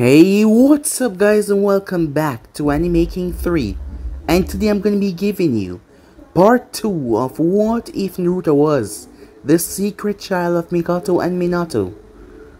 Hey, what's up guys, and welcome back to Anime King 3. And today I'm going to be giving you part 2 of What If Naruto Was the secret child of Mikoto and Minato.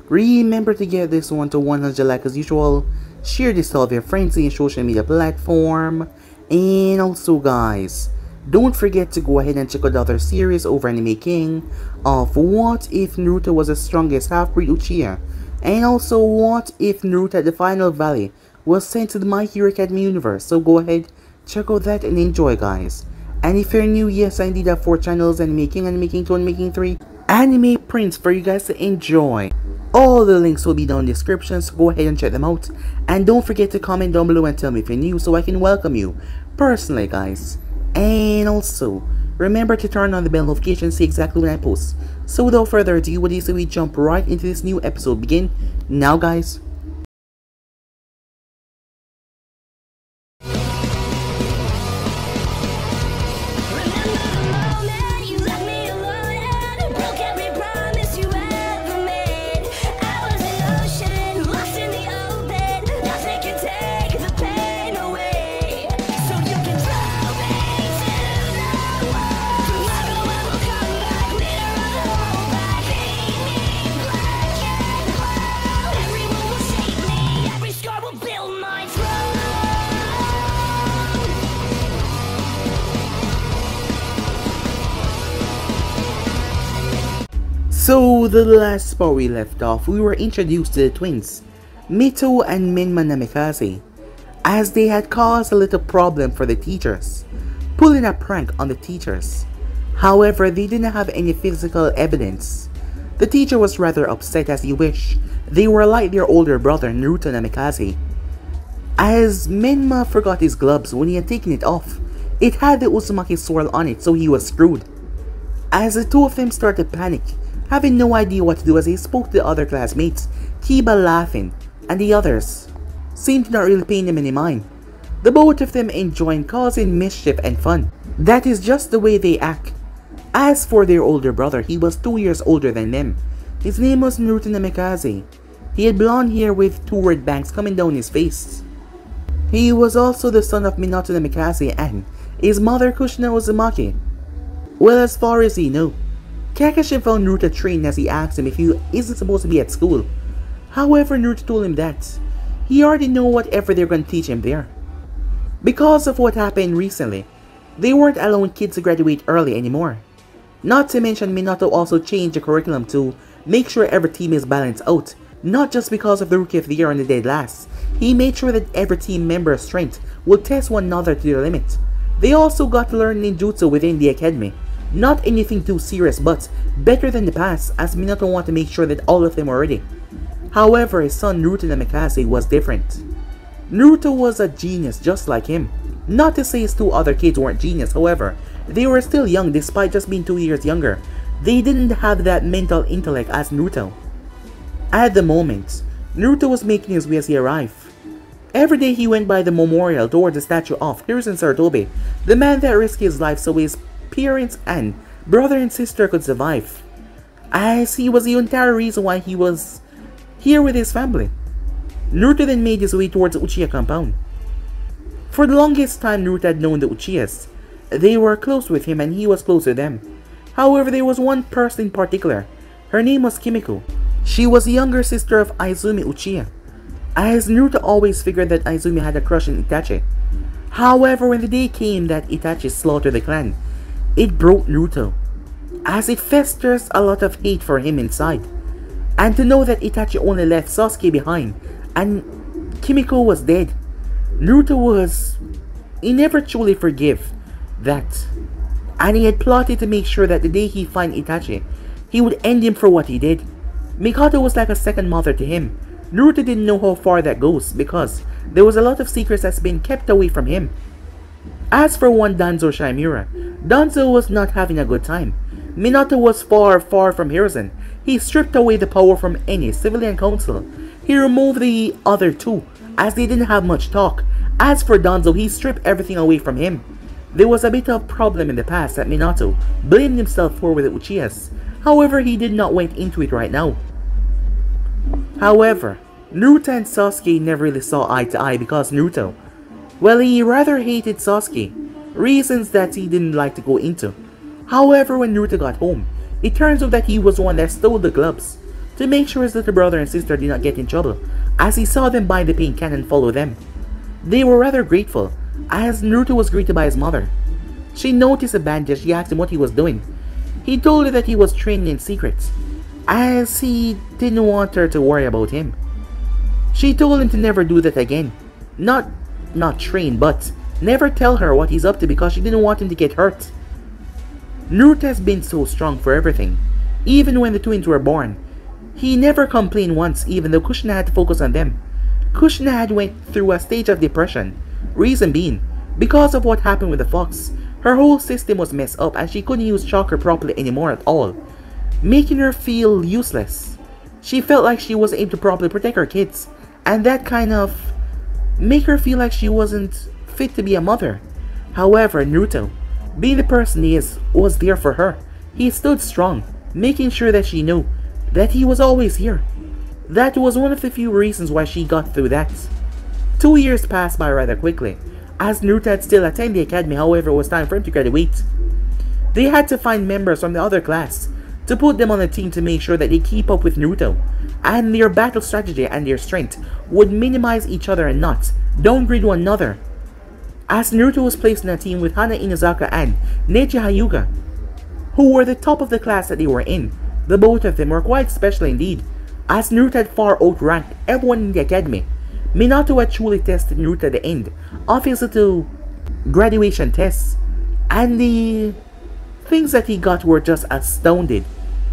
Remember to get this one to 100 likes as usual, share this to all of your friends in your social media platform, and also guys, don't forget to go ahead and check out the other series over Anime King of What If Naruto Was the strongest half-breed Uchiha. And also, what if Naruto at the final valley was sent to the My Hero Academy universe? So go ahead, check out that and enjoy guys. And if you're new, yes, I indeed have 4 channels, Anime King 2, Anime King 3, Anime Prince for you guys to enjoy. All the links will be down in the description, so go ahead and check them out. And don't forget to comment down below and tell me if you're new so I can welcome you personally guys. And also, remember to turn on the bell notification to see exactly when I post. So without further ado, what do you say we jump right into this new episode? Begin now guys. So the last spot we left off, we were introduced to the twins, Mito and Minma Namikaze, as they had caused a little problem for the teachers, pulling a prank on the teachers. However, they didn't have any physical evidence. The teacher was rather upset as he wished they were like their older brother Naruto Namikaze. As Minma forgot his gloves when he had taken it off, it had the Uzumaki swirl on it, so he was screwed. As the two of them started to panic, having no idea what to do, as they spoke to the other classmates, Kiba laughing, and the others seemed not really paying them any mind. The both of them enjoying causing mischief and fun. That is just the way they act. As for their older brother, he was 2 years older than them. His name was Naruto Namikaze. He had blonde hair with 2 red bangs coming down his face. He was also the son of Minato Namikaze and his mother Kushina Uzumaki. Well, as far as he knew, Kakashi found Naruto training as he asked him if he isn't supposed to be at school. However, Naruto told him that he already knew whatever they're going to teach him there. Because of what happened recently, they weren't allowing kids to graduate early anymore. Not to mention, Minato also changed the curriculum to make sure every team is balanced out, not just because of the Rookie of the Year and the dead last. He made sure that every team member's strength would test one another to their limit. They also got to learn ninjutsu within the academy. Not anything too serious, but better than the past, as Minato wanted to make sure that all of them were ready. However, his son Naruto Namikaze was different. Naruto was a genius just like him. Not to say his 2 other kids weren't genius, however, they were still young despite just being 2 years younger. They didn't have that mental intellect as Naruto. At the moment, Naruto was making his way as he arrived. Every day he went by the memorial towards the statue of Hiruzen Sarutobi, the man that risked his life so his parents and brother and sister could survive, as he was the entire reason why he was here with his family. Naruto then made his way towards the Uchiha compound. For the longest time, Naruto had known the Uchihas. They were close with him and he was close to them. However, there was one person in particular. Her name was Kimiko. She was the younger sister of Izumi Uchiha, as Naruto always figured that Izumi had a crush on Itachi. However, when the day came that Itachi slaughtered the clan, it broke Naruto, as it festers a lot of hate for him inside. And to know that Itachi only left Sasuke behind and Kimiko was dead, he never truly forgave that. And he had plotted to make sure that the day he find Itachi, he would end him for what he did. Mikoto was like a second mother to him. Naruto didn't know how far that goes because there was a lot of secrets that's been kept away from him. As for one Danzo Shimura, Danzo was not having a good time. Minato was far from Hiruzen. He stripped away the power from any civilian council. He removed the other 2 as they didn't have much talk. As for Danzo, he stripped everything away from him. There was a bit of problem in the past that Minato blamed himself for with the Uchihas. However, he did not went into it right now. However, Naruto and Sasuke never really saw eye to eye because Naruto, well, he rather hated Sasuke, reasons that he didn't like to go into. However, when Naruto got home, it turns out that he was the one that stole the gloves to make sure his little brother and sister did not get in trouble, as he saw them buy the paint can and follow them. They were rather grateful, as Naruto was greeted by his mother. She noticed the bandage. She asked him what he was doing. He told her that he was training in secret, as he didn't want her to worry about him. She told him to never do that again. Not train, but never tell her what he's up to because she didn't want him to get hurt. Naruto has been so strong for everything. Even when the twins were born, he never complained once, even though Kushina had to focus on them. Kushina had went through a stage of depression. Reason being, because of what happened with the fox, her whole system was messed up and she couldn't use chakra properly anymore at all, making her feel useless. She felt like she wasn't able to properly protect her kids, and that kind of make her feel like she wasn't fit to be a mother. However, Naruto, being the person he is, was there for her. He stood strong, making sure that she knew that he was always here. That was one of the few reasons why she got through that. 2 years passed by rather quickly, as Naruto had still attended the academy. However, it was time for him to graduate. They had to find members from the other class to put them on a team to make sure that they keep up with Naruto, and their battle strategy and their strength would minimize each other and not downgrade one another. As Naruto was placed in a team with Hana Inazaka and Neji Hyuga, who were the top of the class that they were in. The both of them were quite special indeed, as Naruto had far outranked everyone in the academy. Minato had truly tested Naruto at the end of his little graduation tests, and the things that he got were just astounded.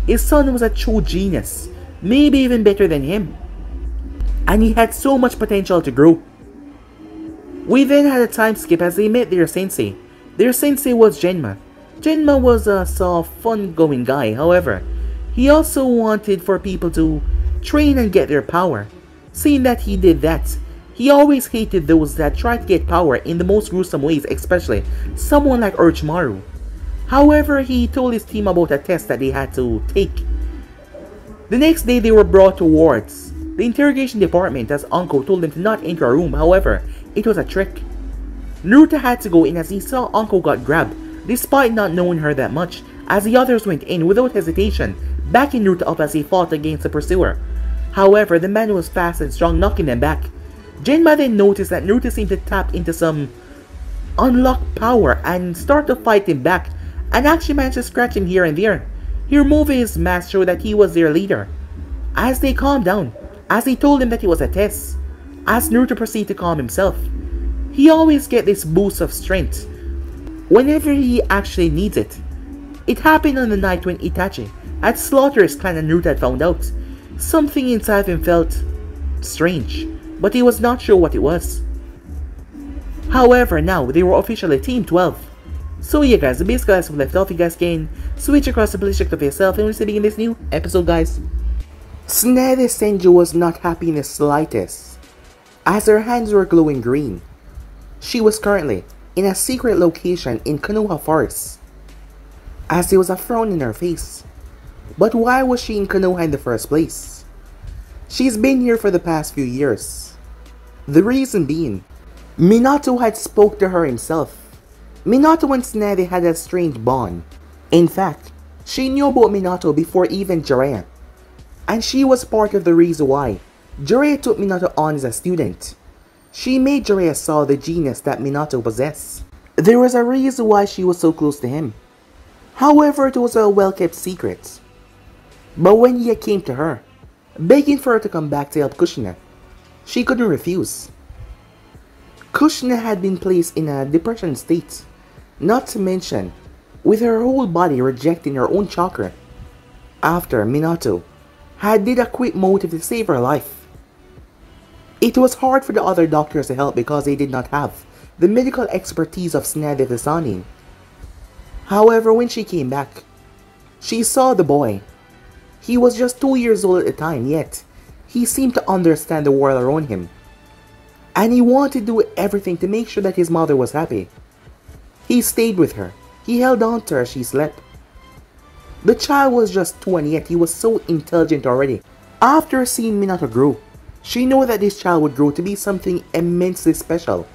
His son was a true genius, maybe even better than him, and he had so much potential to grow. We then had a time skip as they met their sensei. Their sensei was Genma. Genma was a soft, fun-going guy. However, he also wanted for people to train and get their power. Seeing that he did that, he always hated those that tried to get power in the most gruesome ways, especially someone like Orochimaru. However, he told his team about a test that they had to take. The next day, they were brought towards the interrogation department as Anko told them to not enter a room. However, it was a trick. Naruto had to go in as he saw Anko got grabbed, despite not knowing her that much, as the others went in without hesitation, backing Naruto up as he fought against the pursuer. However, the man was fast and strong, knocking them back. Genma then noticed that Naruto seemed to tap into some unlocked power and start to fight him back, and actually managed to scratch him here and there. He removed his mask to show that he was their leader. As they calmed down, as he told him that it was a test, as Naruto proceeded to calm himself. He always gets this boost of strength whenever he actually needs it. It happened on the night when Itachi had slaughtered his clan and Naruto had found out. Something inside him felt strange, but he was not sure what it was. However, now they were officially Team 12. So yeah guys, the basic guys left off. You guys can switch across the playlist of yourself and we'll see begin this new episode guys. Tsunade Senju was not happy in the slightest, as her hands were glowing green. She was currently in a secret location in Konoha Forest, as there was a frown in her face. But why was she in Konoha in the first place? She's been here for the past few years. The reason being, Minato had spoke to her himself. Minato and Tsunade had a strange bond. In fact, she knew about Minato before even Jiraiya, and she was part of the reason why Jiraiya took Minato on as a student. She made Jiraiya saw the genius that Minato possessed. There was a reason why she was so close to him. However, it was a well-kept secret. But when he came to her, begging for her to come back to help Kushina, she couldn't refuse. Kushina had been placed in a depression state, not to mention with her whole body rejecting her own chakra, after Minato had did a quick motive to save her life. It was hard for the other doctors to help because they did not have the medical expertise of Tsunade the Sannin. However, when she came back, she saw the boy. He was just 2 years old at the time, yet he seemed to understand the world around him, and he wanted to do everything to make sure that his mother was happy. He stayed with her. He held on to her as she slept. The child was just 2 and yet he was so intelligent already. After seeing Minato grow, She knew that this child would grow to be something immensely special.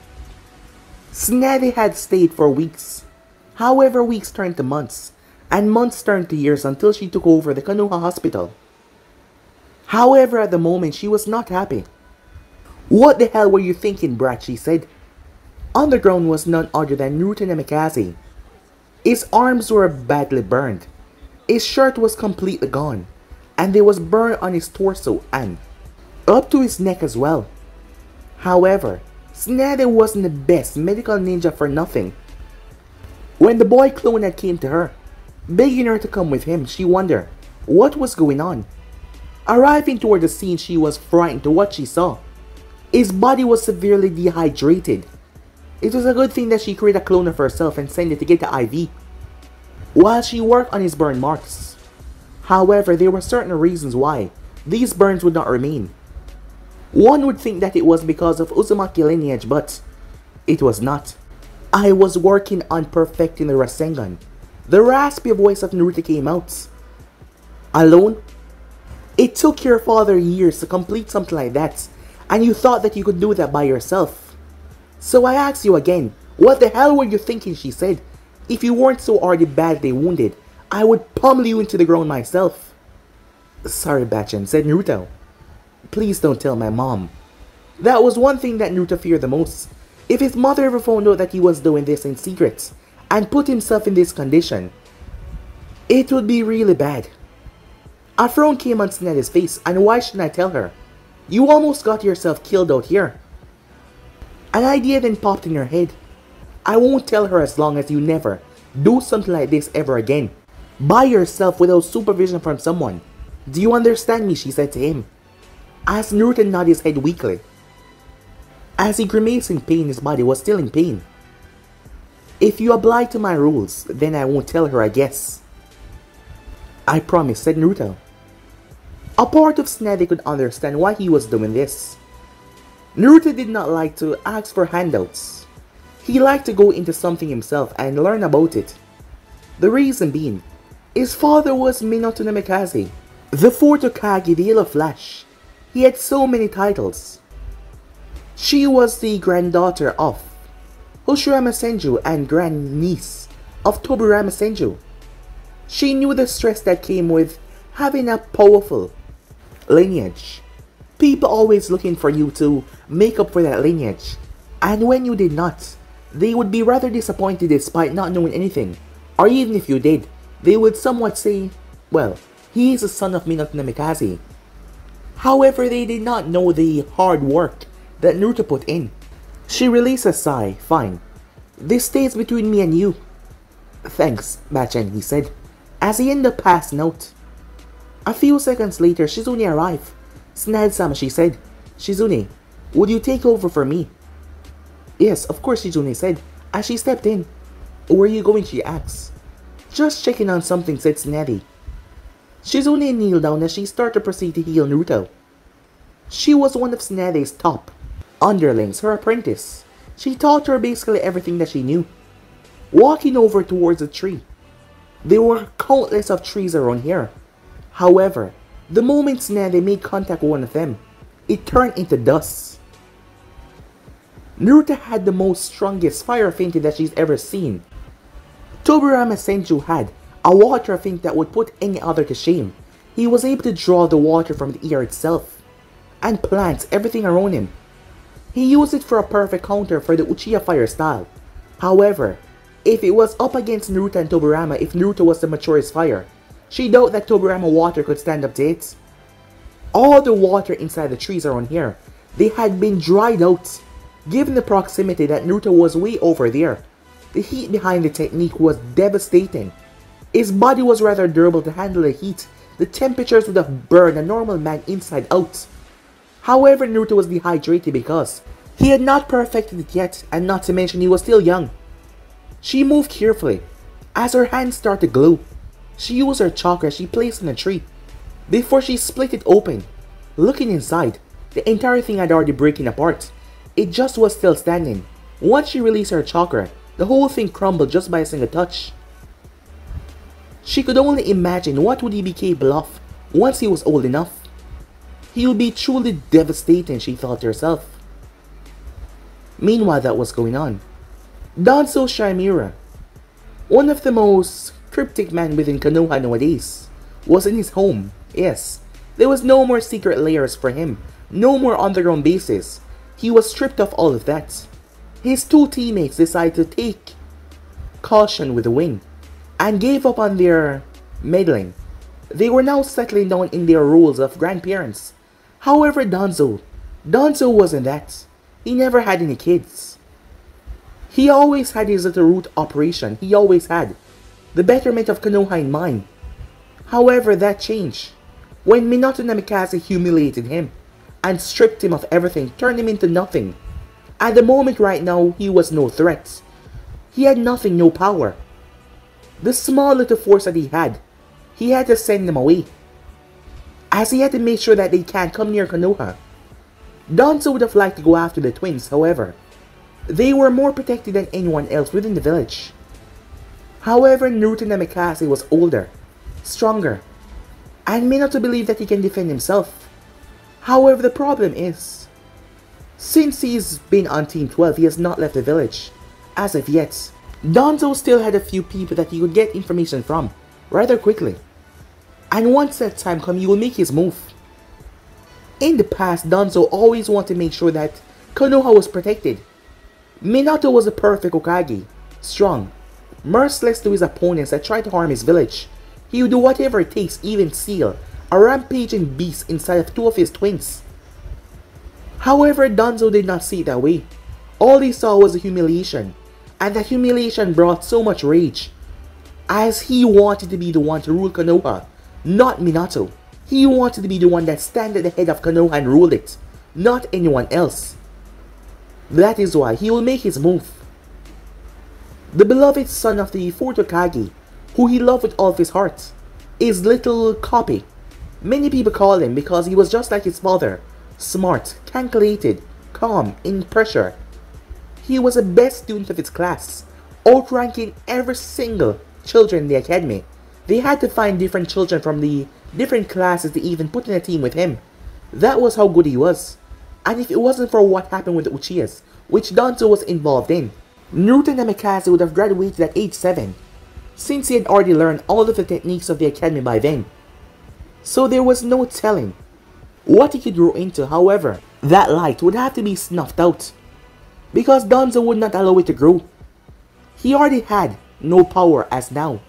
Tsunade had stayed for weeks. However, weeks turned to months, and months turned to years until she took over the Konoha hospital. However, at the moment, she was not happy. "What the hell were you thinking, brat?" she said. On the ground was none other than Naruto Namikaze. His arms were badly burned. His shirt was completely gone, and there was burn on his torso and up to his neck as well. However, Tsunade wasn't the best medical ninja for nothing. When the boy clone had came to her, begging her to come with him, she wondered what was going on. Arriving toward the scene, she was frightened to what she saw. His body was severely dehydrated. It was a good thing that she created a clone of herself and sent it to get the IV, while she worked on his burn marks. However, there were certain reasons why these burns would not remain. One would think that it was because of Uzumaki lineage, but it was not. "I was working on perfecting the Rasengan." The raspy voice of Naruto came out. "Alone? It took your father years to complete something like that, and you thought that you could do that by yourself. So I ask you again, what the hell were you thinking?" she said. "If you weren't so already badly wounded, I would pummel you into the ground myself." "Sorry, Bachan," said Naruto. "Please don't tell my mom." That was one thing that Naruto feared the most. If his mother ever found out that he was doing this in secret and put himself in this condition, it would be really bad. A frown came on Tsunade's face, and why shouldn't I tell her? "You almost got yourself killed out here." An idea then popped in her head. "I won't tell her as long as you never do something like this ever again. By yourself without supervision from someone. Do you understand me?" she said to him. As Naruto nodded his head weakly. As he grimaced in pain, his body was still in pain. "If you abide to my rules, then I won't tell her, I guess." "I promise," said Naruto. A part of Tsunade could understand why he was doing this. Naruto did not like to ask for handouts. He liked to go into something himself and learn about it. The reason being, his father was Minato Namikaze, the fourth Hokage, the Yellow Flash. He had so many titles. She was the granddaughter of Hoshirama Senju and grandniece of Tobirama Senju. She knew the stress that came with having a powerful lineage. People always looking for you to make up for that lineage, and when you did not, they would be rather disappointed despite not knowing anything, or even if you did, they would somewhat say, "Well, he is the son of Minato Namikaze." However, they did not know the hard work that Naruto put in. She released a sigh. "Fine. This stays between me and you." "Thanks, Bachan," he said, as he ended up passing out. A few seconds later, Shizune arrived. "Tsunade-sama," she said. "Shizune, would you take over for me?" "Yes, of course," Shizune said, as she stepped in. "Where are you going?" she asked. "Just checking on something," said Tsunade. Shizune kneeled down as she started to proceed to heal Naruto. She was one of Tsunade's top underlings, her apprentice. She taught her basically everything that she knew. Walking over towards a tree. There were countless of trees around here. However, the moment Tsunade made contact with one of them, it turned into dust. Naruto had the most strongest fire fiend that she's ever seen. Tobirama Senju had a water fiend that would put any other to shame. He was able to draw the water from the air itself, and plants everything around him. He used it for a perfect counter for the Uchiha fire style. However, if it was up against Naruto and Tobirama, if Naruto was the maturest fire, she doubted that Tobirama water could stand up to it. All the water inside the trees around here, they had been dried out. Given the proximity that Naruto was way over there, the heat behind the technique was devastating. His body was rather durable to handle the heat. The temperatures would have burned a normal man inside out. However, Naruto was dehydrated because he had not perfected it yet, and not to mention he was still young. She moved carefully. As her hands started to glow, she used her chakra she placed in a tree. Before she split it open, looking inside, the entire thing had already broken apart. It just was still standing. Once she released her chakra, the whole thing crumbled just by a single touch. She could only imagine what would he be capable of once he was old enough. He'll be truly devastating, she thought to herself. Meanwhile, that was going on. Danzo Shimura, one of the most cryptic men within Konoha nowadays, was in his home. Yes, there was no more secret layers for him, no more underground bases. He was stripped of all of that. His two teammates decided to take caution with the wing and gave up on their meddling. They were now settling down in their roles of grandparents. However, Danzo wasn't that. He never had any kids. He always had his little root operation. He always had the betterment of Konoha in mind. However, that changed when Minato Namikaze humiliated him and stripped him of everything, turned him into nothing. At the moment right now, he was no threat. He had nothing, no power. The small little force that he had to send them away, as he had to make sure that they can't come near Konoha. Danzo would have liked to go after the twins, however. They were more protected than anyone else within the village. However, Naruto Namikaze was older, stronger, and Minato believed that he can defend himself. However, the problem is, since he's been on Team 12, he has not left the village, as of yet. Danzo still had a few people that he could get information from, rather quickly. And once that time comes, he will make his move. In the past, Danzo always wanted to make sure that Konoha was protected. Minato was a perfect Hokage, strong, merciless to his opponents that tried to harm his village. He would do whatever it takes, even seal a rampaging beast inside of two of his twins. However, Danzo did not see it that way. All he saw was a humiliation, and that humiliation brought so much rage, as he wanted to be the one to rule Konoha, not Minato. He wanted to be the one that stand at the head of Konoha and rule it, not anyone else. That is why he will make his move. The beloved son of the fourth Hokage, who he loved with all of his heart, is little copy. Many people call him because he was just like his father, smart, calculated, calm, in pressure. He was the best student of his class, outranking every single children in the academy. They had to find different children from the different classes to even put in a team with him. That was how good he was. And if it wasn't for what happened with the Uchihas, which Danzo was involved in, Naruto Namikaze would have graduated at age 7, since he had already learned all of the techniques of the academy by then. So there was no telling what he could grow into. However, that light would have to be snuffed out, because Danzo would not allow it to grow. He already had no power as now,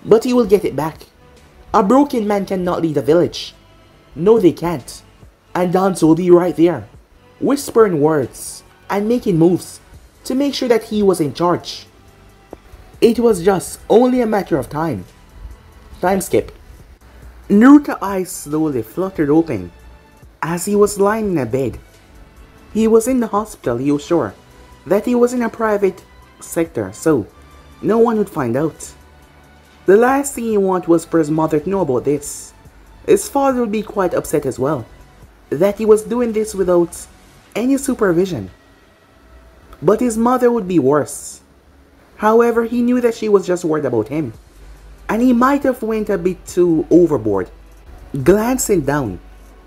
but he will get it back. A broken man cannot lead a village. No, they can't. And Danzo will be right there, whispering words and making moves to make sure that he was in charge. It was just only a matter of time. Time skip. Naruto's eyes slowly fluttered open as he was lying in a bed. He was in the hospital. He was sure that he was in a private sector, so no one would find out. The last thing he wanted was for his mother to know about this. His father would be quite upset as well, that he was doing this without any supervision. But his mother would be worse. However, he knew that she was just worried about him, and he might have went a bit too overboard. Glancing down,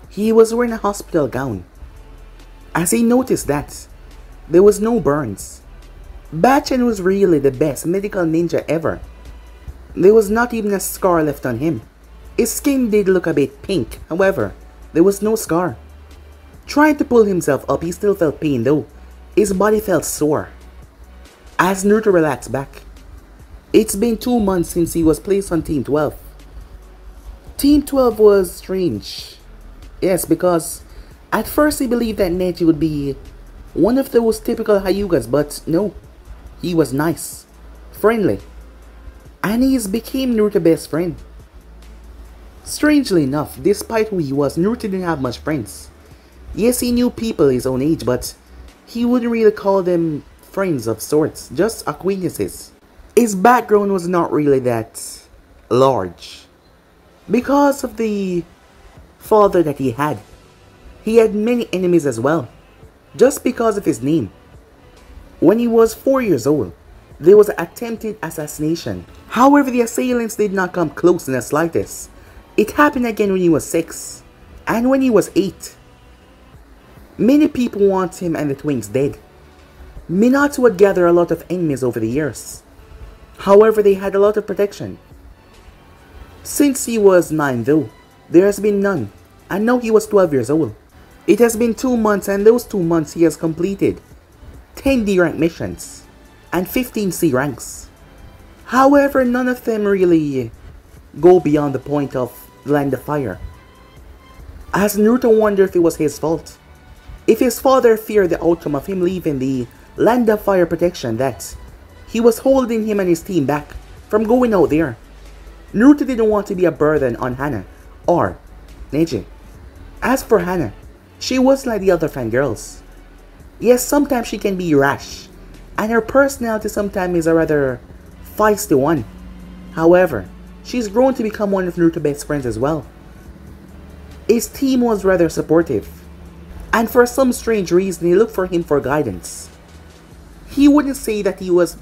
he was wearing a hospital gown. As he noticed that, there was no burns. Bachan was really the best medical ninja ever. There was not even a scar left on him. His skin did look a bit pink, however, there was no scar. Trying to pull himself up, he still felt pain though. His body felt sore. As Naruto relaxed back, it's been 2 months since he was placed on Team 12. Team 12 was strange. Yes, because at first he believed that Neji would be one of those typical Hyugas, but no. He was nice, friendly, and he became Naruto's best friend. Strangely enough, despite who he was, Naruto didn't have much friends. Yes, he knew people his own age, but he wouldn't really call them friends of sorts, just acquaintances. His background was not really that large. Because of the father that he had many enemies as well, just because of his name. When he was 4 years old, there was an attempted assassination. However, the assailants did not come close in the slightest. It happened again when he was 6. And when he was 8, many people want him and the twins dead. Minato had gathered a lot of enemies over the years. However, they had a lot of protection. Since he was 9 though, there has been none, and now he was 12 years old. It has been 2 months, and those 2 months he has completed 10 D rank missions and 15 C ranks. However, none of them really go beyond the point of Land of Fire. As Naruto wondered if it was his fault. If his father feared the outcome of him leaving the Land of Fire protection, that he was holding him and his team back from going out there. Naruto didn't want to be a burden on Hana or Neji. As for Hana, she was like the other fangirls. Yes, sometimes she can be rash, and her personality sometimes is a rather feisty one. However, she's grown to become one of Naruto's best friends as well. His team was rather supportive, and for some strange reason he looked for him for guidance. He wouldn't say that he was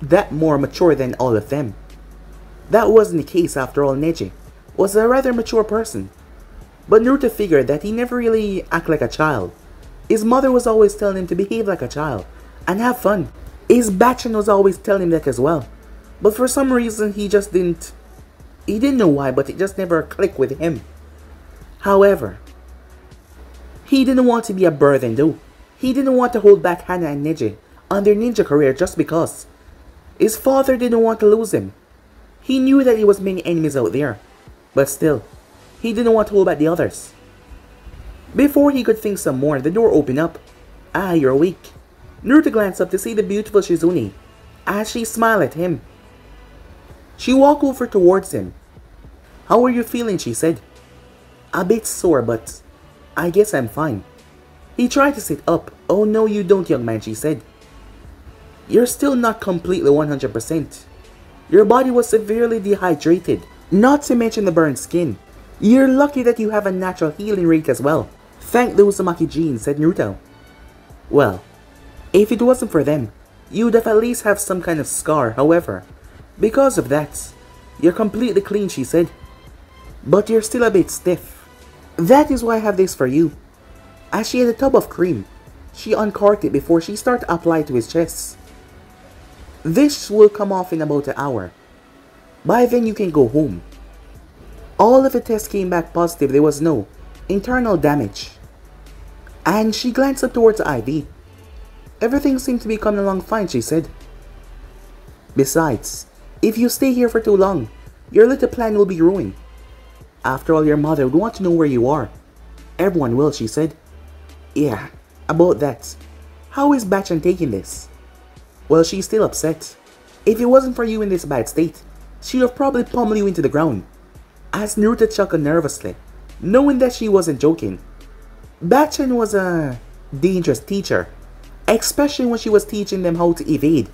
that more mature than all of them. That wasn't the case. After all, Neji was a rather mature person. But Naruto figured that he never really acted like a child. His mother was always telling him to behave like a child and have fun. His Bachan was always telling him that as well. But for some reason he didn't know why, but it just never clicked with him. However, he didn't want to be a burden though. He didn't want to hold back Hana and Neji on their ninja career just because his father didn't want to lose him. He knew that there was many enemies out there, but still, he didn't want to hold back the others. Before he could think some more, the door opened up. "Ah, you're awake." Naruto glanced up to see the beautiful Shizune as she smiled at him. She walked over towards him. "How are you feeling?" she said. "A bit sore, but I guess I'm fine." He tried to sit up. "Oh no, you don't, young man," she said. "You're still not completely 100%. Your body was severely dehydrated, not to mention the burned skin. You're lucky that you have a natural healing rate as well. Thank those Uzumaki genes," said Naruto. "Well, if it wasn't for them, you'd have at least have some kind of scar. However, because of that, you're completely clean," she said. "But you're still a bit stiff. That is why I have this for you." As she had a tub of cream, she uncorked it before she started to apply it to his chest. "This will come off in about an hour. By then you can go home." All of the tests came back positive. There was no internal damage. And she glanced up towards the IV. "Everything seemed to be coming along fine," she said. "Besides, if you stay here for too long, your little plan will be ruined. After all, your mother would want to know where you are." "Everyone will," she said. "Yeah, about that. How is Bachan taking this?" "Well, she's still upset. If it wasn't for you in this bad state, she'd have probably pummeled you into the ground." As Naruto chuckled nervously, knowing that she wasn't joking. Bachan was a dangerous teacher, especially when she was teaching them how to evade.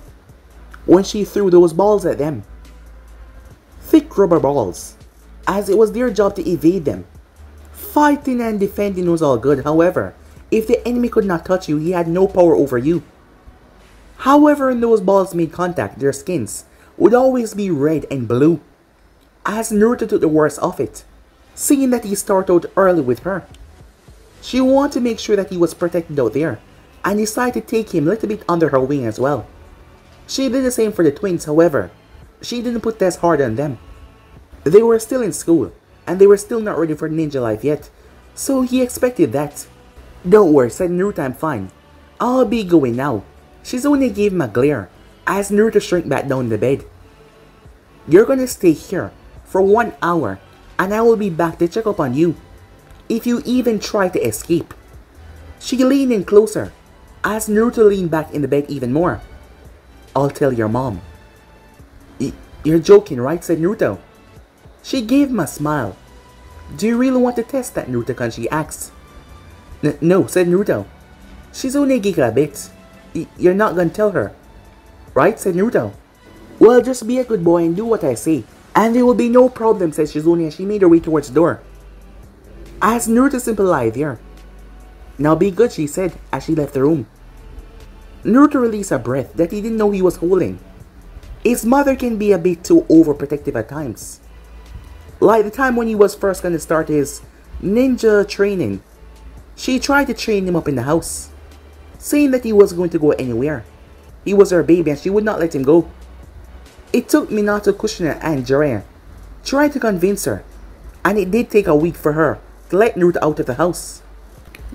When she threw those balls at them, thick rubber balls, as it was their job to evade them. Fighting and defending was all good. However, if the enemy could not touch you, he had no power over you. However, when those balls made contact, their skins would always be red and blue. As Naruto took the worst of it, seeing that he started out early with her, she wanted to make sure that he was protected out there, and decided to take him a little bit under her wing as well. She did the same for the twins. However, she didn't put this hard on them. They were still in school, and they were still not ready for ninja life yet, so he expected that. "Don't worry," said Naruto, "I'm fine. I'll be going now." Shizune gave him a glare as Naruto shrank back down in the bed. "You're gonna stay here for 1 hour, and I will be back to check up on you if you even try to escape." She leaned in closer as Naruto leaned back in the bed even more. "I'll tell your mom." You're joking, right?" said Naruto. She gave him a smile. "Do you really want to test that, Naruto-kun?" she asked. No," said Naruto. Shizune giggled a bit. You're not gonna tell her, right?" said Naruto. "Well, just be a good boy and do what I say, and there will be no problem," said Shizune as she made her way towards the door. As Naruto simply lied there. "Now be good," she said as she left the room. Naruto released a breath that he didn't know he was holding. His mother can be a bit too overprotective at times. Like the time when he was first gonna start his ninja training. She tried to train him up in the house, saying that he wasn't going to go anywhere. He was her baby and she would not let him go. It took Minato, Kushina and Jiraiya trying to convince her, and it did take a week for her to let Naruto out of the house.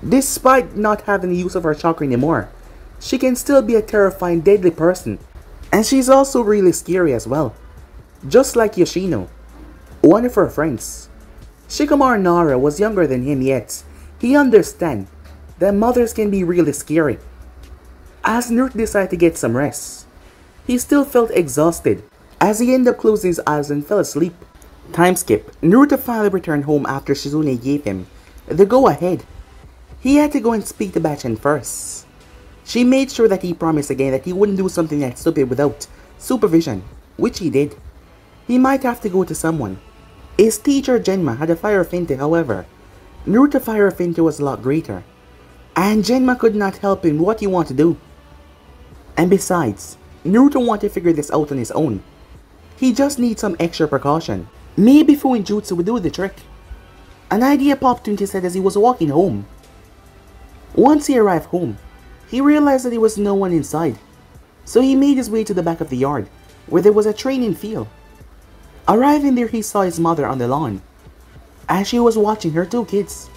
Despite not having the use of her chakra anymore, she can still be a terrifying, deadly person. And she's also really scary as well. Just like Yoshino, one of her friends. Shikamaru Nara was younger than him, yet he understands that mothers can be really scary. As Naruto decided to get some rest, he still felt exhausted as he ended up closing his eyes and fell asleep. Time skip. Naruto finally returned home after Shizune gave him the go-ahead. He had to go and speak to Bachan first. She made sure that he promised again that he wouldn't do something that stupid without supervision, which he did. He might have to go to someone. His teacher Genma had a fire finte, however. Naruto's fire finte was a lot greater, and Genma could not help him what he wanted to do. And besides, Naruto wanted to figure this out on his own. He just needs some extra precaution. Maybe Fuinjutsu would do the trick. An idea popped into his head as he was walking home. Once he arrived home, he realized that there was no one inside. So he made his way to the back of the yard, where there was a training field. Arriving there, he saw his mother on the lawn, as she was watching her two kids.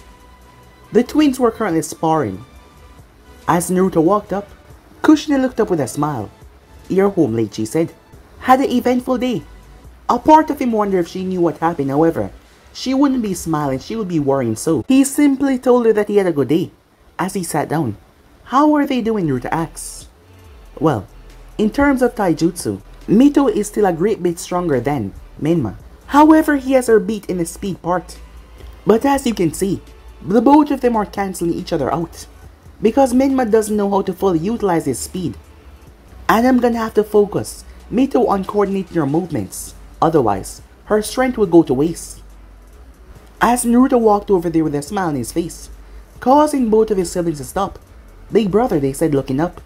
The twins were currently sparring. As Naruto walked up, Kushina looked up with a smile. "You're home late," she said. "Had an eventful day." A part of him wondered if she knew what happened, however, she wouldn't be smiling, she would be worrying, so he simply told her that he had a good day. As he sat down, "How are they doing?" Naruto asked. "Well, in terms of taijutsu, Mito is still a great bit stronger than Menma. However, he has her beat in the speed part. But as you can see, the both of them are cancelling each other out, because Menma doesn't know how to fully utilize his speed. And I'm gonna have to focus Mito on coordinating her movements, otherwise her strength will go to waste." As Naruto walked over there with a smile on his face, causing both of his siblings to stop. "Big brother," they said, looking up.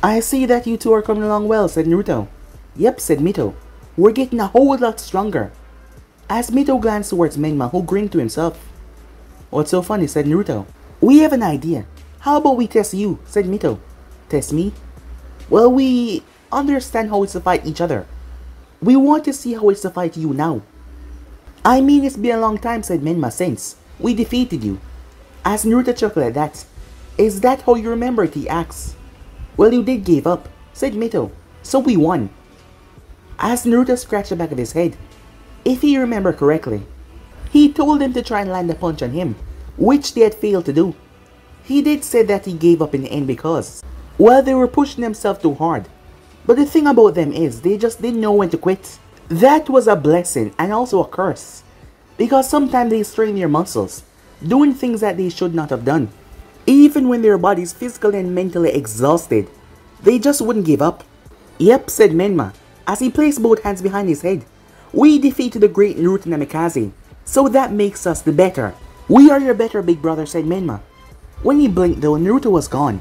"I see that you two are coming along well," said Naruto. "Yep," said Mito. "We're getting a whole lot stronger." As Mito glanced towards Menma, who grinned to himself. "What's so funny?" said Naruto. "We have an idea. How about we test you?" said Mito. "Test me?" "Well, we understand how it's to fight each other. We want to see how it's to fight you now." "I mean, it's been a long time," said Menma, "since we defeated you." As Naruto chuckled at that. "Is that how you remember it?" he asked. "Well, you did give up," said Mito, "so we won." As Naruto scratched the back of his head, if he remembered correctly, he told them to try and land a punch on him, which they had failed to do. He did say that he gave up in the end because, well, they were pushing themselves too hard. But the thing about them is, they just didn't know when to quit. That was a blessing and also a curse, because sometimes they strain their muscles, doing things that they should not have done. Even when their bodies physically and mentally exhausted, they just wouldn't give up. "Yep," said Menma, as he placed both hands behind his head. "We defeated the great Naruto Namikaze, so that makes us the better. We are your better, big brother," said Menma. When he blinked though, Naruto was gone.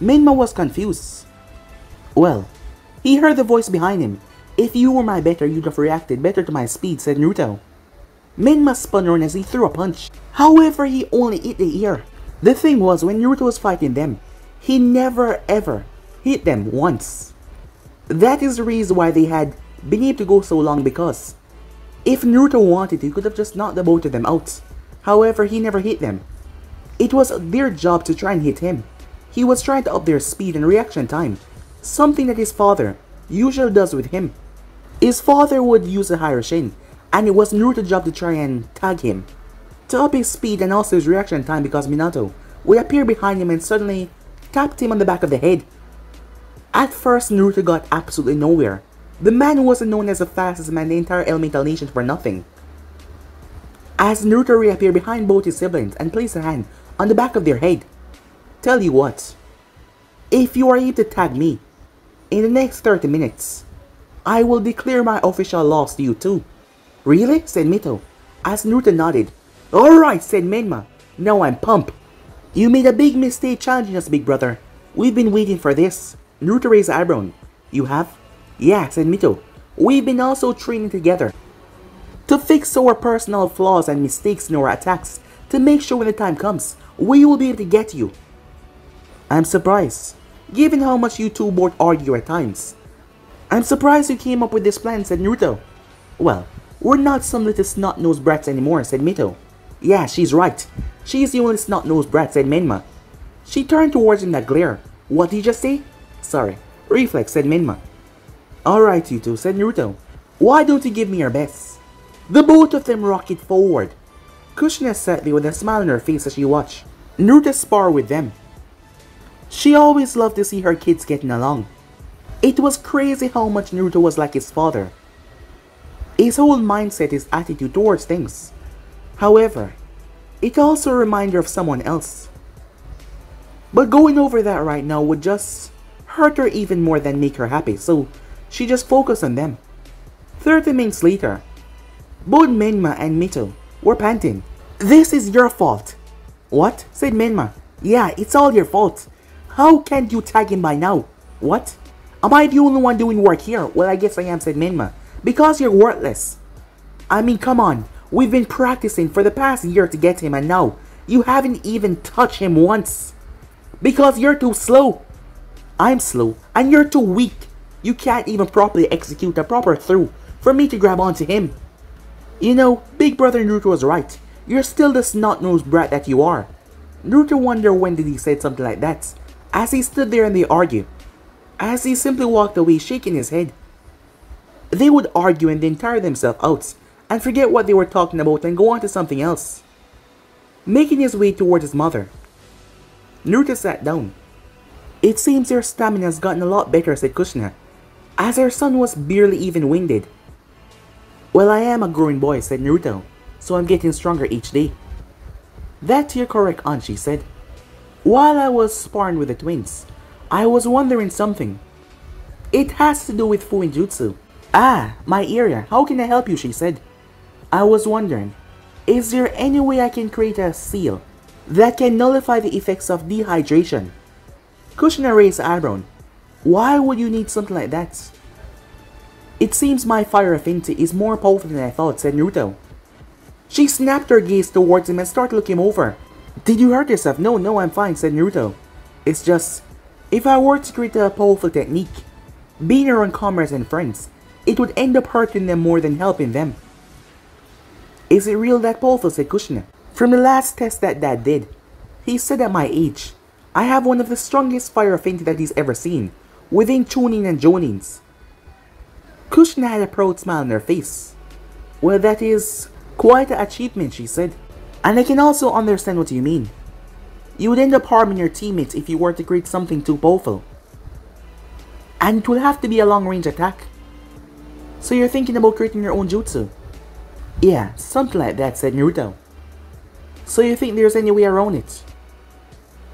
Menma was confused. Well, he heard the voice behind him. "If you were my better, you'd have reacted better to my speed," said Naruto. Menma spun around as he threw a punch. However, he only hit the ear. The thing was, when Naruto was fighting them, he never ever hit them once. That is the reason why they had been able to go so long, because if Naruto wanted, he could have just knocked the both of them out. However, he never hit them. It was their job to try and hit him. He was trying to up their speed and reaction time, something that his father usually does with him. His father would use a higher shin, and it was Naruto's job to try and tag him, to up his speed and also his reaction time, because Minato would appear behind him and suddenly tapped him on the back of the head. At first, Naruto got absolutely nowhere. The man wasn't known as the fastest man in the entire Elemental Nation for nothing. As Naruto reappeared behind both his siblings and placed a hand on the back of their head. "Tell you what, if you are able to tag me in the next 30 minutes, I will declare my official loss to you too." "Really?" said Mito, as Naruto nodded. "Alright," said Menma. "Now I'm pumped." "You made a big mistake challenging us, big brother. We've been waiting for this." Naruto raised an eyebrow. "You have?" "Yeah," said Mito. "We've been also training together To fix our personal flaws and mistakes in our attacks, to make sure when the time comes, we will be able to get you. I'm surprised, given how much you two both argue at times. I'm surprised you came up with this plan, said Naruto. Well, we're not some little snot-nosed brats anymore, said Mito. Yeah, she's right. She's the only snot-nosed brat, said Minma. She turned towards him with a glare. What did you just say? Sorry, reflex, said Minma. Alright, you two, said Naruto. Why don't you give me your best? The both of them rocket forward. Kushina sat there with a smile on her face as she watched Naruto spar with them. She always loved to see her kids getting along. It was crazy how much Naruto was like his father. His whole mindset, his attitude towards things. However, it's also a reminder of someone else. But going over that right now would just hurt her even more than make her happy, so she just focused on them. 30 minutes later, both Minma and Mito were panting. This is your fault. What? Said Minma. Yeah, it's all your fault. How can't you tag him by now? What? Am I the only one doing work here? Well, I guess I am, said Minma. Because you're worthless. I mean, come on. We've been practicing for the past year to get him and now you haven't even touched him once. Because you're too slow. I'm slow and you're too weak. You can't even properly execute a proper throw for me to grab onto him. You know, Big Brother Naruto was right. You're still the snot-nosed brat that you are. Naruto wondered when did he say something like that, as he stood there and they argued. As he simply walked away shaking his head. They would argue and then tire themselves out and forget what they were talking about and go on to something else. Making his way towards his mother, Naruto sat down. It seems your stamina has gotten a lot better, said Kushina, as her son was barely even winded. Well, I am a growing boy, said Naruto, so I'm getting stronger each day. That's you're correct, aunt, she said. While I was sparring with the twins, I was wondering something. It has to do with Fuinjutsu. Ah, my area, how can I help you, she said. I was wondering, is there any way I can create a seal that can nullify the effects of dehydration? Kushina raised an eyebrow. Why would you need something like that? It seems my fire affinity is more powerful than I thought, said Naruto. She snapped her gaze towards him and started looking him over. Did you hurt yourself? No, I'm fine, said Naruto. It's just, if I were to create a powerful technique, being around comrades and friends, it would end up hurting them more than helping them. Is it real that powerful, said Kushina. From the last test that Dad did, he said at my age, I have one of the strongest fire affinity that he's ever seen, within Chunin and Jonins. Kushina had a proud smile on her face. Well, that is quite an achievement, she said. And I can also understand what you mean. You would end up harming your teammates if you were to create something too powerful. And it will have to be a long-range attack. So you're thinking about creating your own jutsu? Yeah, something like that, said Naruto. So you think there's any way around it?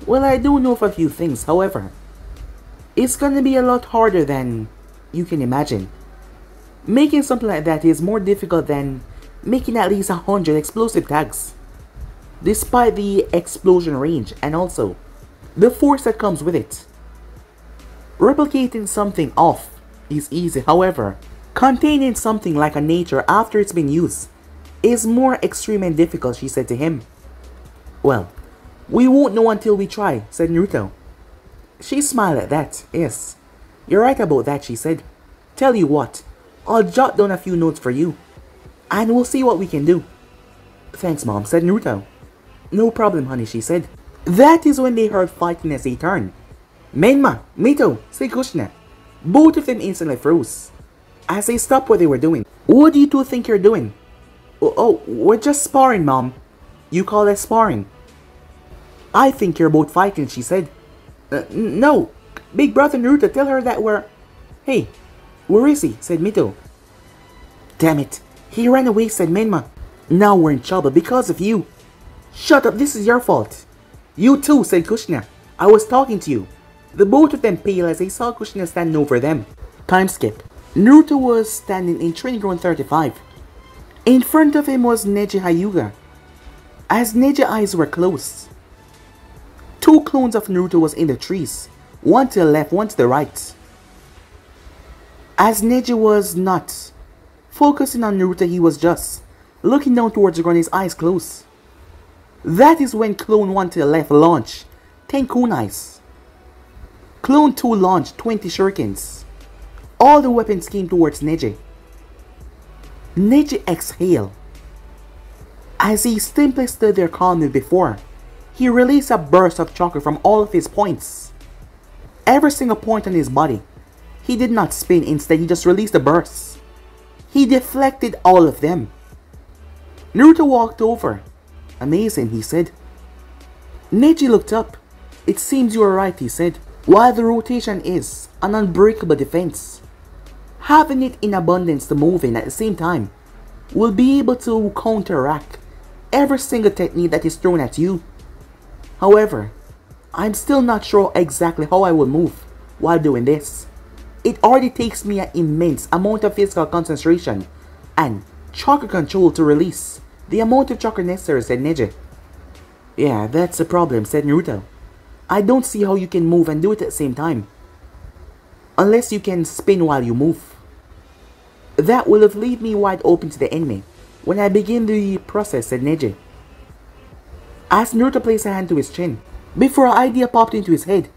Well, I do know of a few things, however. It's gonna be a lot harder than you can imagine. Making something like that is more difficult than making at least 100 explosive tags. Despite the explosion range and also the force that comes with it. Replicating something off is easy, however, containing something like a nature after it's been used is more extreme and difficult, she said to him. Well, we won't know until we try, said Naruto. She smiled at that. Yes, you're right about that, she said. Tell you what, I'll jot down a few notes for you, and we'll see what we can do. Thanks, Mom, said Naruto. No problem, honey, she said. That is when they heard fighting as they turned. Menma, Mito, said Kushina. Both of them instantly froze as they stopped what they were doing. What do you two think you're doing? Oh, we're just sparring, Mom. You call that sparring? I think you're both fighting, she said. No, Big Brother Naruto, tell her that we're... Hey, where is he? Said Mito. Damn it, he ran away, said Menma. Now we're in trouble because of you. Shut up, this is your fault. You too, said Kushina. I was talking to you. The both of them paled as they saw Kushina standing over them. Time skip. Naruto was standing in Training Ground 35. In front of him was Neji Hyuga. As Neji's eyes were closed, two clones of Naruto was in the trees. One to the left, one to the right. As Neji was not focusing on Naruto, he was just looking down towards the ground, his eyes closed. That is when Clone 1 to the left launched 10 kunais. Clone 2 launched 20 shurikens. All the weapons came towards Neji. Neji exhaled. As he simply stood there calmly before, he released a burst of chakra from all of his points. Every single point on his body. He did not spin, instead he just released a burst. He deflected all of them. Naruto walked over. Amazing, he said. Neji looked up. It seems you are right, he said. While the rotation is an unbreakable defense, having it in abundance to move in at the same time will be able to counteract every single technique that is thrown at you. However, I'm still not sure exactly how I will move while doing this. It already takes me an immense amount of physical concentration and chakra control to release the amount of chakra necessary, said Neji. Yeah, that's the problem, said Naruto. I don't see how you can move and do it at the same time. Unless you can spin while you move. That will have leave me wide open to the enemy when I begin the process, said Neji. As Naruto placed a hand to his chin, before an idea popped into his head.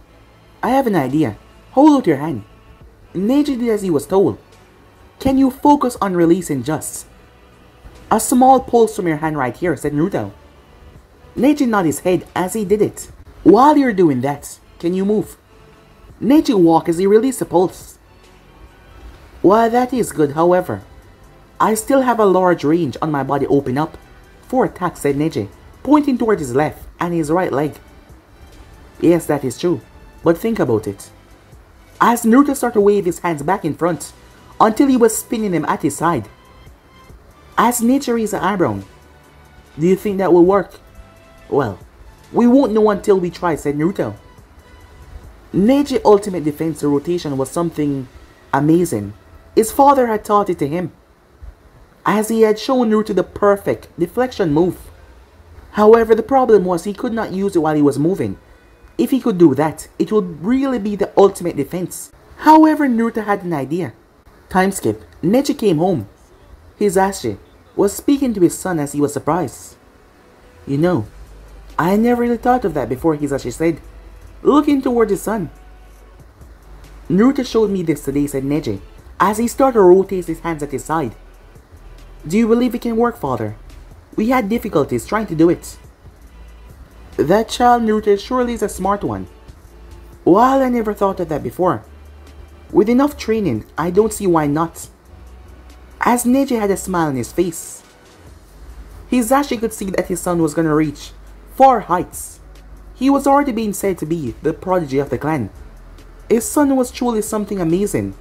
I have an idea. Hold out your hand. Neji did as he was told. Can you focus on releasing just a small pulse from your hand right here, said Naruto. Neji nodded his head as he did it. While you're doing that, can you move? Neji walked as he released the pulse. While that is good, however, I still have a large range on my body open up for attack, said Neji, pointing toward his left and his right leg. Yes, that is true, but think about it. As Naruto started to wave his hands back in front until he was spinning them at his side. As Neji raised an eyebrow, do you think that will work? Well, we won't know until we try, said Naruto. Neji's ultimate defense rotation was something amazing. His father had taught it to him, as he had shown Naruto the perfect deflection move. However, the problem was he could not use it while he was moving. If he could do that, it would really be the ultimate defense. However, Naruto had an idea. Time skip. Neji came home. Hisashi was speaking to his son as he was surprised. You know, I never really thought of that before, Hisashi said, looking toward his son. Naruto showed me this today, said Neji, as he started to rotate his hands at his side. Do you believe it can work, father? We had difficulties trying to do it. That child Naruto surely is a smart one. While I never thought of that before, with enough training, I don't see why not. As Neji had a smile on his face, Hisashi could see that his son was gonna reach far heights. He was already being said to be the prodigy of the clan. His son was truly something amazing.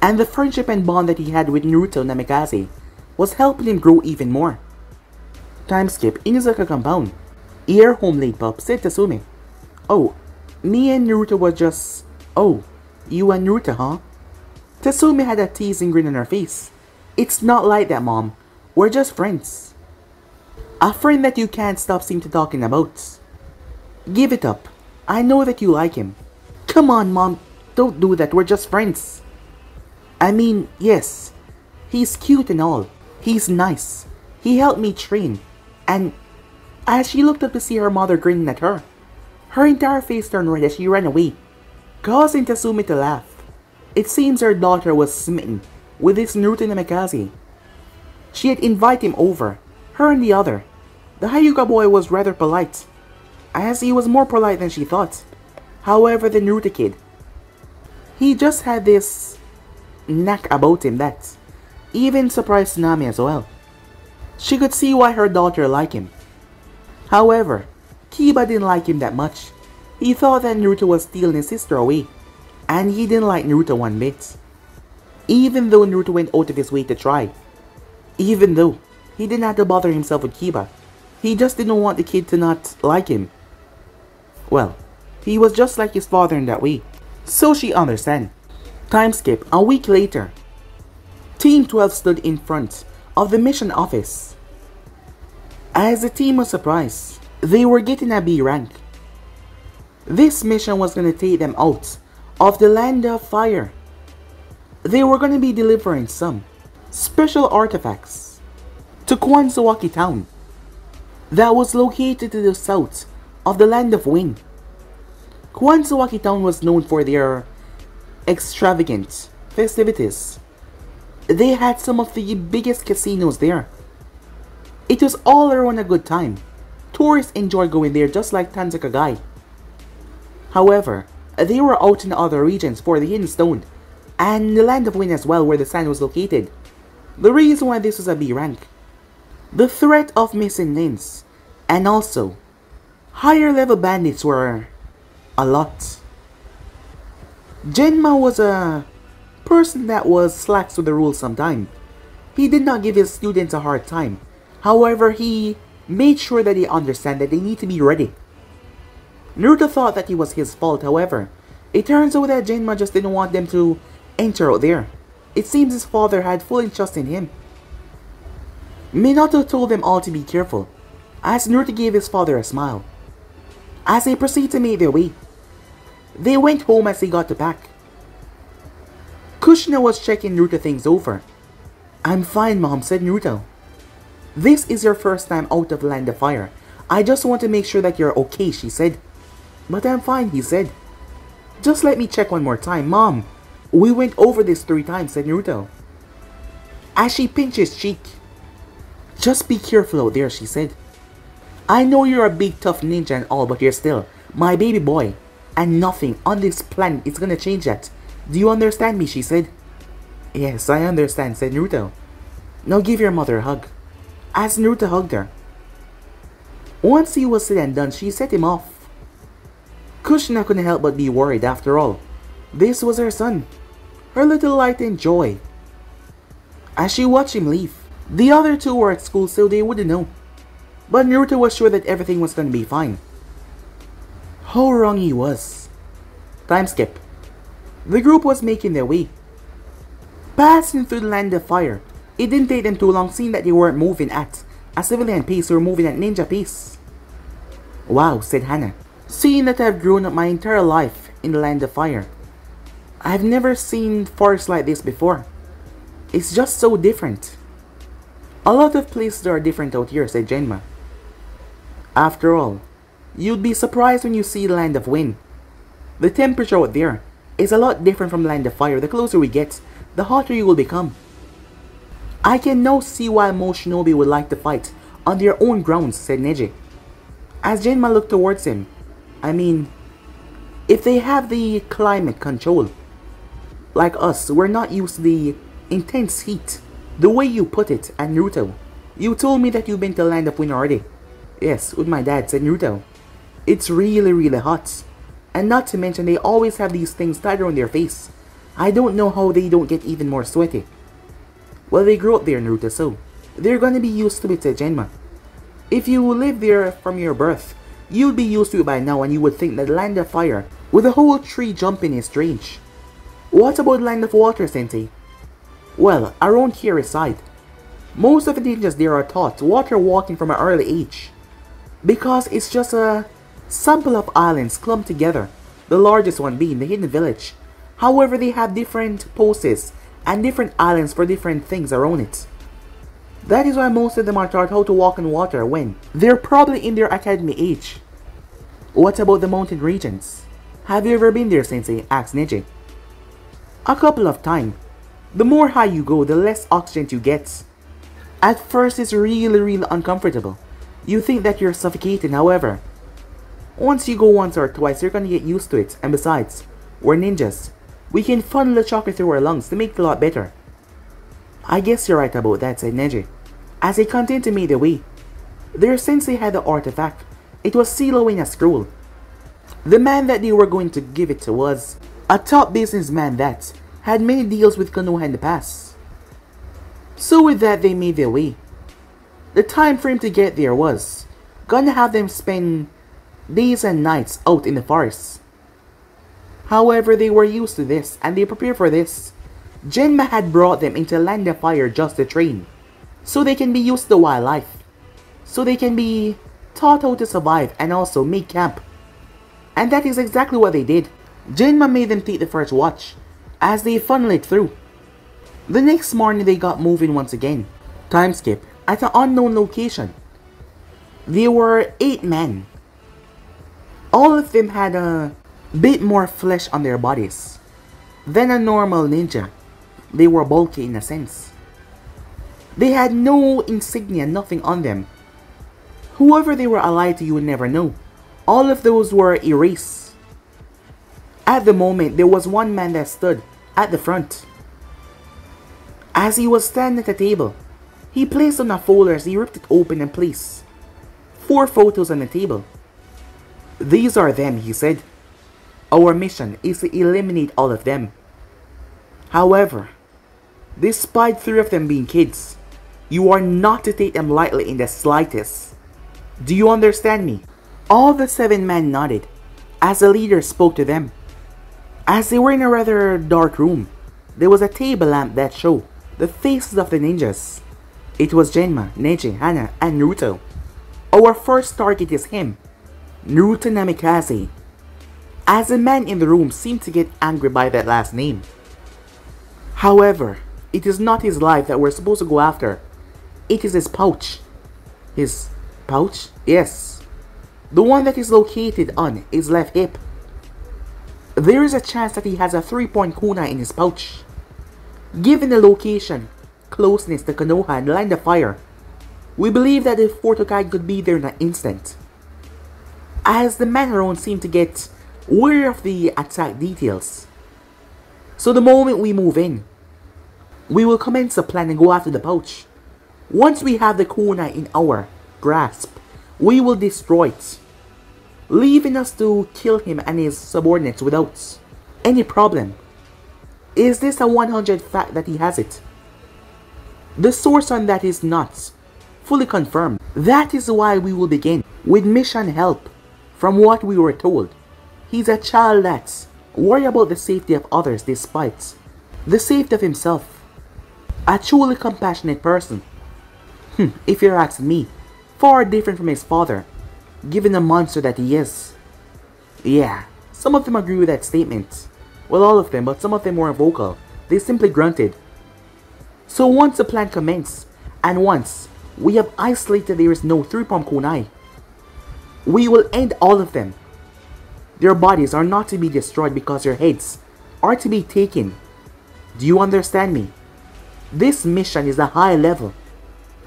And the friendship and bond that he had with Naruto Namikaze was helping him grow even more. Time skip. Inuzaka compound. You're home late, pup, said Tasumi. Oh, me and Naruto was just... Oh, you and Naruto, huh? Tasumi had a teasing grin on her face. It's not like that, Mom. We're just friends. A friend that you can't stop seem to talking about. Give it up. I know that you like him. Come on, Mom. Don't do that. We're just friends. I mean, yes. He's cute and all. He's nice. He helped me train. And as she looked up to see her mother grinning at her, her entire face turned red as she ran away, causing Tasumi to laugh. It seems her daughter was smitten with this Naruto Namikaze. She had invited him over, her and the other. The Hyuga boy was rather polite, as he was more polite than she thought. However, the Naruto kid, he just had this knack about him that even surprised Tsunami as well. She could see why her daughter liked him. However, Kiba didn't like him that much. He thought that Naruto was stealing his sister away, and he didn't like Naruto one bit. Even though Naruto went out of his way to try. Even though he didn't have to bother himself with Kiba. He just didn't want the kid to not like him. Well, he was just like his father in that way. So she understand. Time skip. A week later, Team 12 stood in front of the mission office. As the team was surprised, they were getting a B rank. This mission was going to take them out of the land of fire. They were going to be delivering some special artifacts to Kwansawaki Town, that was located to the south of the Land of Wind. Kwansawaki Town was known for their extravagant festivities. They had some of the biggest casinos there. It was all around a good time. Tourists enjoyed going there just like Tanzakagai. However, they were out in other regions for the Hidden Stone and the Land of Wind as well, where the sand was located. The reason why this was a B rank: the threat of missing lanes, and also higher level bandits were a lot. Genma was a person that was slack to the rules sometimes. He did not give his students a hard time. However, he made sure that they understand that they need to be ready. Naruto thought that it was his fault. However, it turns out that Genma just didn't want them to enter out there. It seems his father had full trust in him. Minato told them all to be careful, as Naruto gave his father a smile. As they proceeded to make their way, they went home as they got to pack. Kushina was checking Naruto things over. "I'm fine, Mom," said Naruto. "This is your first time out of Land of Fire. I just want to make sure that you're okay," she said. "But I'm fine," he said. "Just let me check one more time." "Mom, we went over this 3 times," said Naruto, as she pinched his cheek. "Just be careful out there," she said. "I know you're a big tough ninja and all, but you're still my baby boy, and nothing on this planet is gonna change that. Do you understand me?" she said. "Yes, I understand," said Naruto. "Now give your mother a hug," as Naruto hugged her. Once he was said and done, she set him off. Kushina couldn't help but be worried. After all, this was her son, her little light and joy. As she watched him leave, the other 2 were at school, so they wouldn't know. But Naruto was sure that everything was gonna be fine. How wrong he was. Time skip. The group was making their way, passing through the Land of Fire. It didn't take them too long, seeing that they weren't moving at a civilian pace, they were moving at ninja pace. "Wow," said Hannah, "seeing that I've grown up my entire life in the Land of Fire, I've never seen forests like this before. It's just so different." "A lot of places are different out here," said Genma. "After all, you'd be surprised when you see the Land of Wind. The temperature out there is a lot different from the Land of Fire. The closer we get, the hotter you will become. I can now see why most shinobi would like to fight on their own grounds," said Neji, as Genma looked towards him. "I mean, if they have the climate control, like us, we're not used to the intense heat. The way you put it." And Naruto, "You told me that you've been to the Land of Wind already." "Yes, with my dad," said Naruto. "It's really hot. And not to mention they always have these things tied around their face. I don't know how they don't get even more sweaty." "Well, they grew up there, Naruto, so they're gonna be used to it," said Genma. "If you live there from your birth, you'd be used to it by now, and you would think that the Land of Fire with a whole tree jumping is strange." "What about the Land of Water, Sensei?" "Well, around here aside, most of the ninjas there are taught water walking from an early age, because it's just a sample of islands clumped together, the largest one being the Hidden Village. However, they have different poses and different islands for different things around it. That is why most of them are taught how to walk on water when they're probably in their academy age." "What about the mountain regions? Have you ever been there, Sensei?" asked Neji. "A couple of times. The more high you go, the less oxygen you get. At first it's really uncomfortable. You think that you're suffocating. However, once you go once or twice, you're gonna get used to it. And besides, we're ninjas. We can funnel the chocolate through our lungs to make it a lot better." "I guess you're right about that," said Neji, as they continued to make their way. Their sensei had the artifact. It was sealed in a scroll. The man that they were going to give it to was a top businessman that had many deals with Konoha in the past. So with that, they made their way. The time frame to get there was gonna have them spend days and nights out in the forest. However, they were used to this and they prepared for this. Genma had brought them into Land of Fire just to train, so they can be used to wildlife, so they can be taught how to survive and also make camp. And that is exactly what they did. Genma made them take the first watch as they funneled it through. The next morning they got moving once again. Time skip. at an unknown location. There were 8 men. All of them had a bit more flesh on their bodies than a normal ninja. They were bulky in a sense. They had no insignia, nothing on them. Whoever they were allied to, you would never know. All of those were erased. At the moment, there was one man that stood at the front. As he was standing at the table, he placed on a folder as he ripped it open and placed 4 photos on the table. These are them, he said. Our mission is to eliminate all of them. However, despite 3 of them being kids, you are not to take them lightly in the slightest. Do you understand me? All the 7 men nodded as the leader spoke to them. As they were in a rather dark room, there was a table lamp that showed the faces of the ninjas. It was Genma, Neji, Hana, and Naruto. Our first target is him, Naruto Namikaze. As the man in the room seemed to get angry by that last name. However, it is not his life that we're supposed to go after. It is his pouch. His pouch? Yes. The one that is located on his left hip. There is a chance that he has a 3-point kunai in his pouch. Given the location, closeness to Konoha and line of fire, we believe that the 4th Hokage could be there in an instant. As the man around seemed to get wary of the attack details. So the moment we move in, we will commence a plan and go after the pouch. Once we have the kunai in our grasp, we will destroy it, leaving us to kill him and his subordinates without any problem. Is this a 100 fact that he has it? The source on that is not fully confirmed. That is why we will begin with mission help. From what we were told, he's a child that's worried about the safety of others despite the safety of himself. A truly compassionate person. If you're asking me, far different from his father, given the monster that he is. Yeah, some of them agree with that statement. Well, all of them, but some of them weren't vocal. They simply grunted. So once the plan commenced, and once we have isolated there is no 3-point kunai, we will end all of them. Their bodies are not to be destroyed because their heads are to be taken. Do you understand me? This mission is a high level.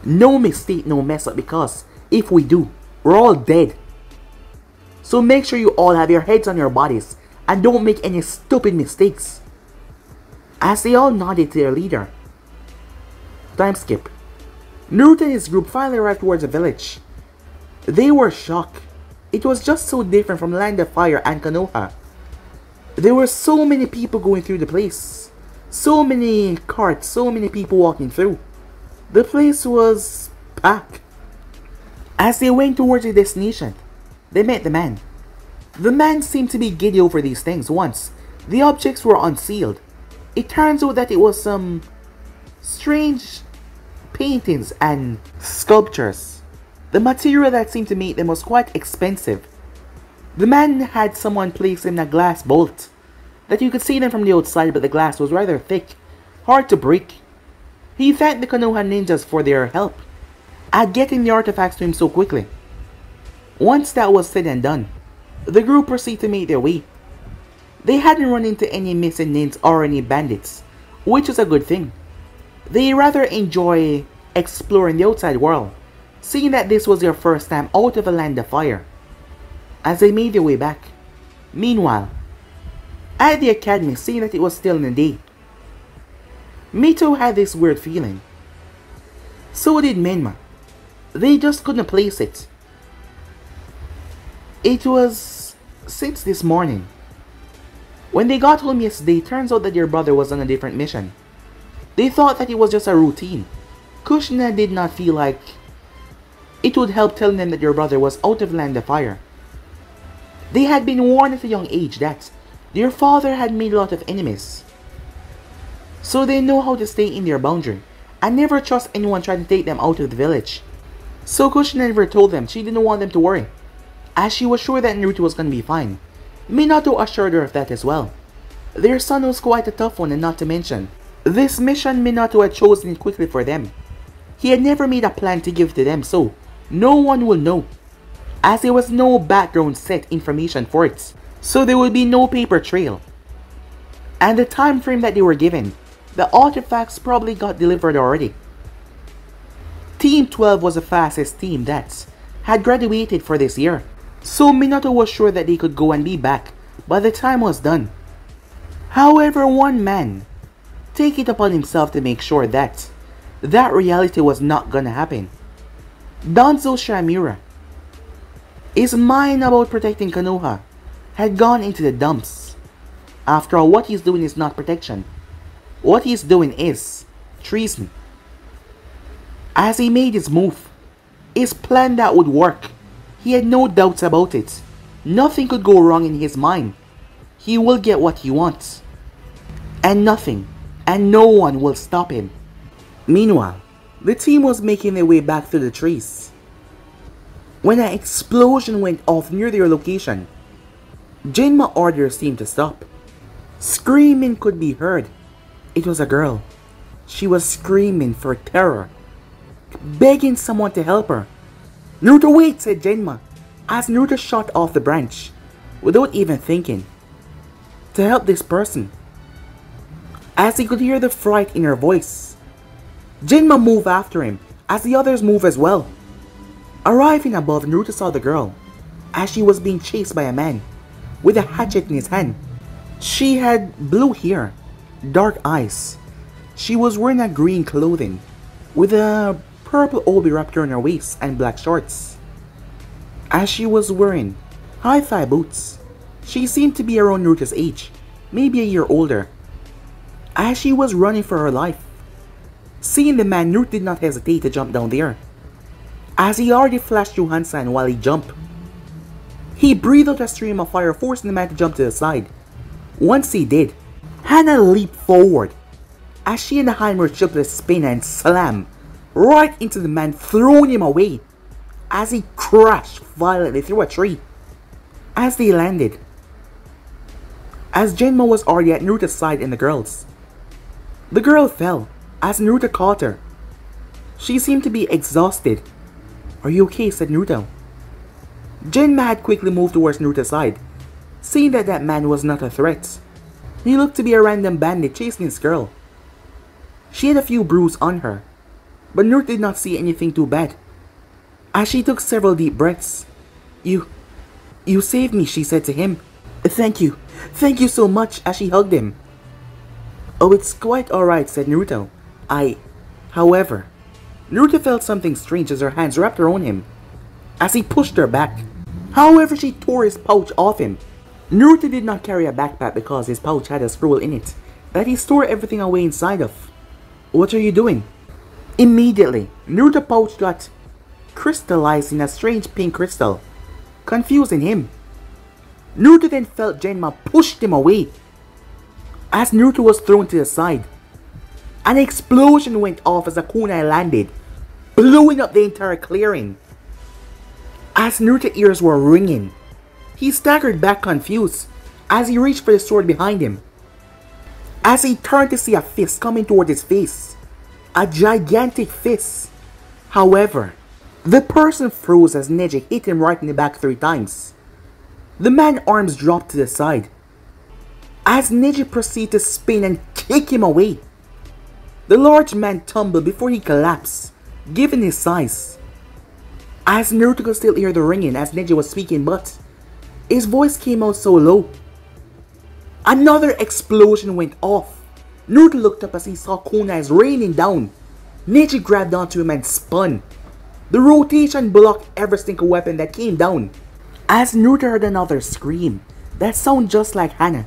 No mistake, no mess up, because if we do, we're all dead. So make sure you all have your heads on your bodies and don't make any stupid mistakes. As they all nodded to their leader. Time skip. Naruto and his group finally arrived towards the village. They were shocked. It was just so different from Land of Fire and Konoha. There were so many people going through the place. So many carts, so many people walking through. The place was packed. As they went towards their destination, they met the man. The man seemed to be giddy over these things. Once the objects were unsealed, it turns out that it was some strange paintings and sculptures. The material that seemed to make them was quite expensive. The man had someone place in a glass bolt that you could see them from the outside, but the glass was rather thick, hard to break. He thanked the Konoha ninjas for their help at getting the artifacts to him so quickly. Once that was said and done, the group proceeded to make their way. They hadn't run into any missing ninjas or any bandits, which is a good thing. They rather enjoy exploring the outside world, seeing that this was their first time out of a Land of Fire. As they made their way back, meanwhile, at the academy, seeing that it was still in the day, Mito had this weird feeling. So did Menma. They just couldn't place it. It was since this morning. When they got home yesterday, it turns out that their brother was on a different mission. They thought that it was just a routine. Kushina did not feel like it would help telling them that their brother was out of Land of Fire. They had been warned at a young age that their father had made a lot of enemies. So they know how to stay in their boundary and never trust anyone trying to take them out of the village. So Kushina never told them she didn't want them to worry, as she was sure that Naruto was going to be fine. Minato assured her of that as well. Their son was quite a tough one, and not to mention, this mission Minato had chosen it quickly for them. He had never made a plan to give to them, so no one will know, as there was no background set information for it, so there would be no paper trail. And the time frame that they were given, the artifacts probably got delivered already. Team 12 was the fastest team that had graduated for this year, so Minato was sure that they could go and be back by the time was done. However, one man take it upon himself to make sure that that reality was not gonna happen. Danzo Shamura. His mind about protecting Konoha had gone into the dumps. After all, what he's doing is not protection. What he's doing is treason. As he made his move, his plan that would work, he had no doubts about it. Nothing could go wrong in his mind. He will get what he wants. And nothing, and no one will stop him. Meanwhile, the team was making their way back through the trees when an explosion went off near their location. Genma orders seemed to stop. Screaming could be heard. It was a girl. She was screaming for terror, begging someone to help her. "Naruto, wait," said Genma, as Naruto shot off the branch, without even thinking, to help this person. As he could hear the fright in her voice, Genma moved after him, as the others moved as well. Arriving above, Naruto saw the girl, as she was being chased by a man, with a hatchet in his hand. She had blue hair, dark eyes. She was wearing a green clothing, with a purple obi wrapped around her waist and black shorts. As she was wearing high-thigh boots, she seemed to be around Naruto's age, maybe a year older. As she was running for her life, seeing the man, Naruto did not hesitate to jump down there. As he already flashed through Hansan while he jumped, he breathed out a stream of fire, forcing the man to jump to the side. Once he did, Hana leaped forward, as she and the Heimer jumped to spin and slam right into the man, throwing him away, as he crashed violently through a tree. As they landed, as Genma was already at Naruto's side and the girl's, the girl fell, as Naruto caught her. She seemed to be exhausted. "Are you okay?" said Naruto. Genma had quickly moved towards Naruto's side, seeing that that man was not a threat. He looked to be a random bandit chasing this girl. She had a few bruises on her, but Naruto did not see anything too bad. As she took several deep breaths, You saved me," she said to him. Thank you so much," as she hugged him. "Oh, it's quite alright," said Naruto. However, Naruto felt something strange as her hands wrapped around him, as he pushed her back. However, she tore his pouch off him. Naruto did not carry a backpack because his pouch had a scroll in it that he stored everything away inside of. "What are you doing?" Immediately, Naruto's pouch got crystallized in a strange pink crystal, confusing him. Naruto then felt Genma pushed him away. As Naruto was thrown to the side, an explosion went off as a kunai landed, blowing up the entire clearing. As Naruto's ears were ringing, he staggered back confused as he reached for the sword behind him. As he turned to see a fist coming toward his face, a gigantic fist. However, the person froze as Neji hit him right in the back 3 times. The man's arms dropped to the side, as Neji proceeded to spin and kick him away. The large man tumbled before he collapsed, given his size. As Naruto could still hear the ringing as Neji was speaking, but his voice came out so low. Another explosion went off. Naruto looked up as he saw kunais raining down. Neji grabbed onto him and spun. The rotation blocked every single weapon that came down. As Naruto heard another scream that sounded just like Hana,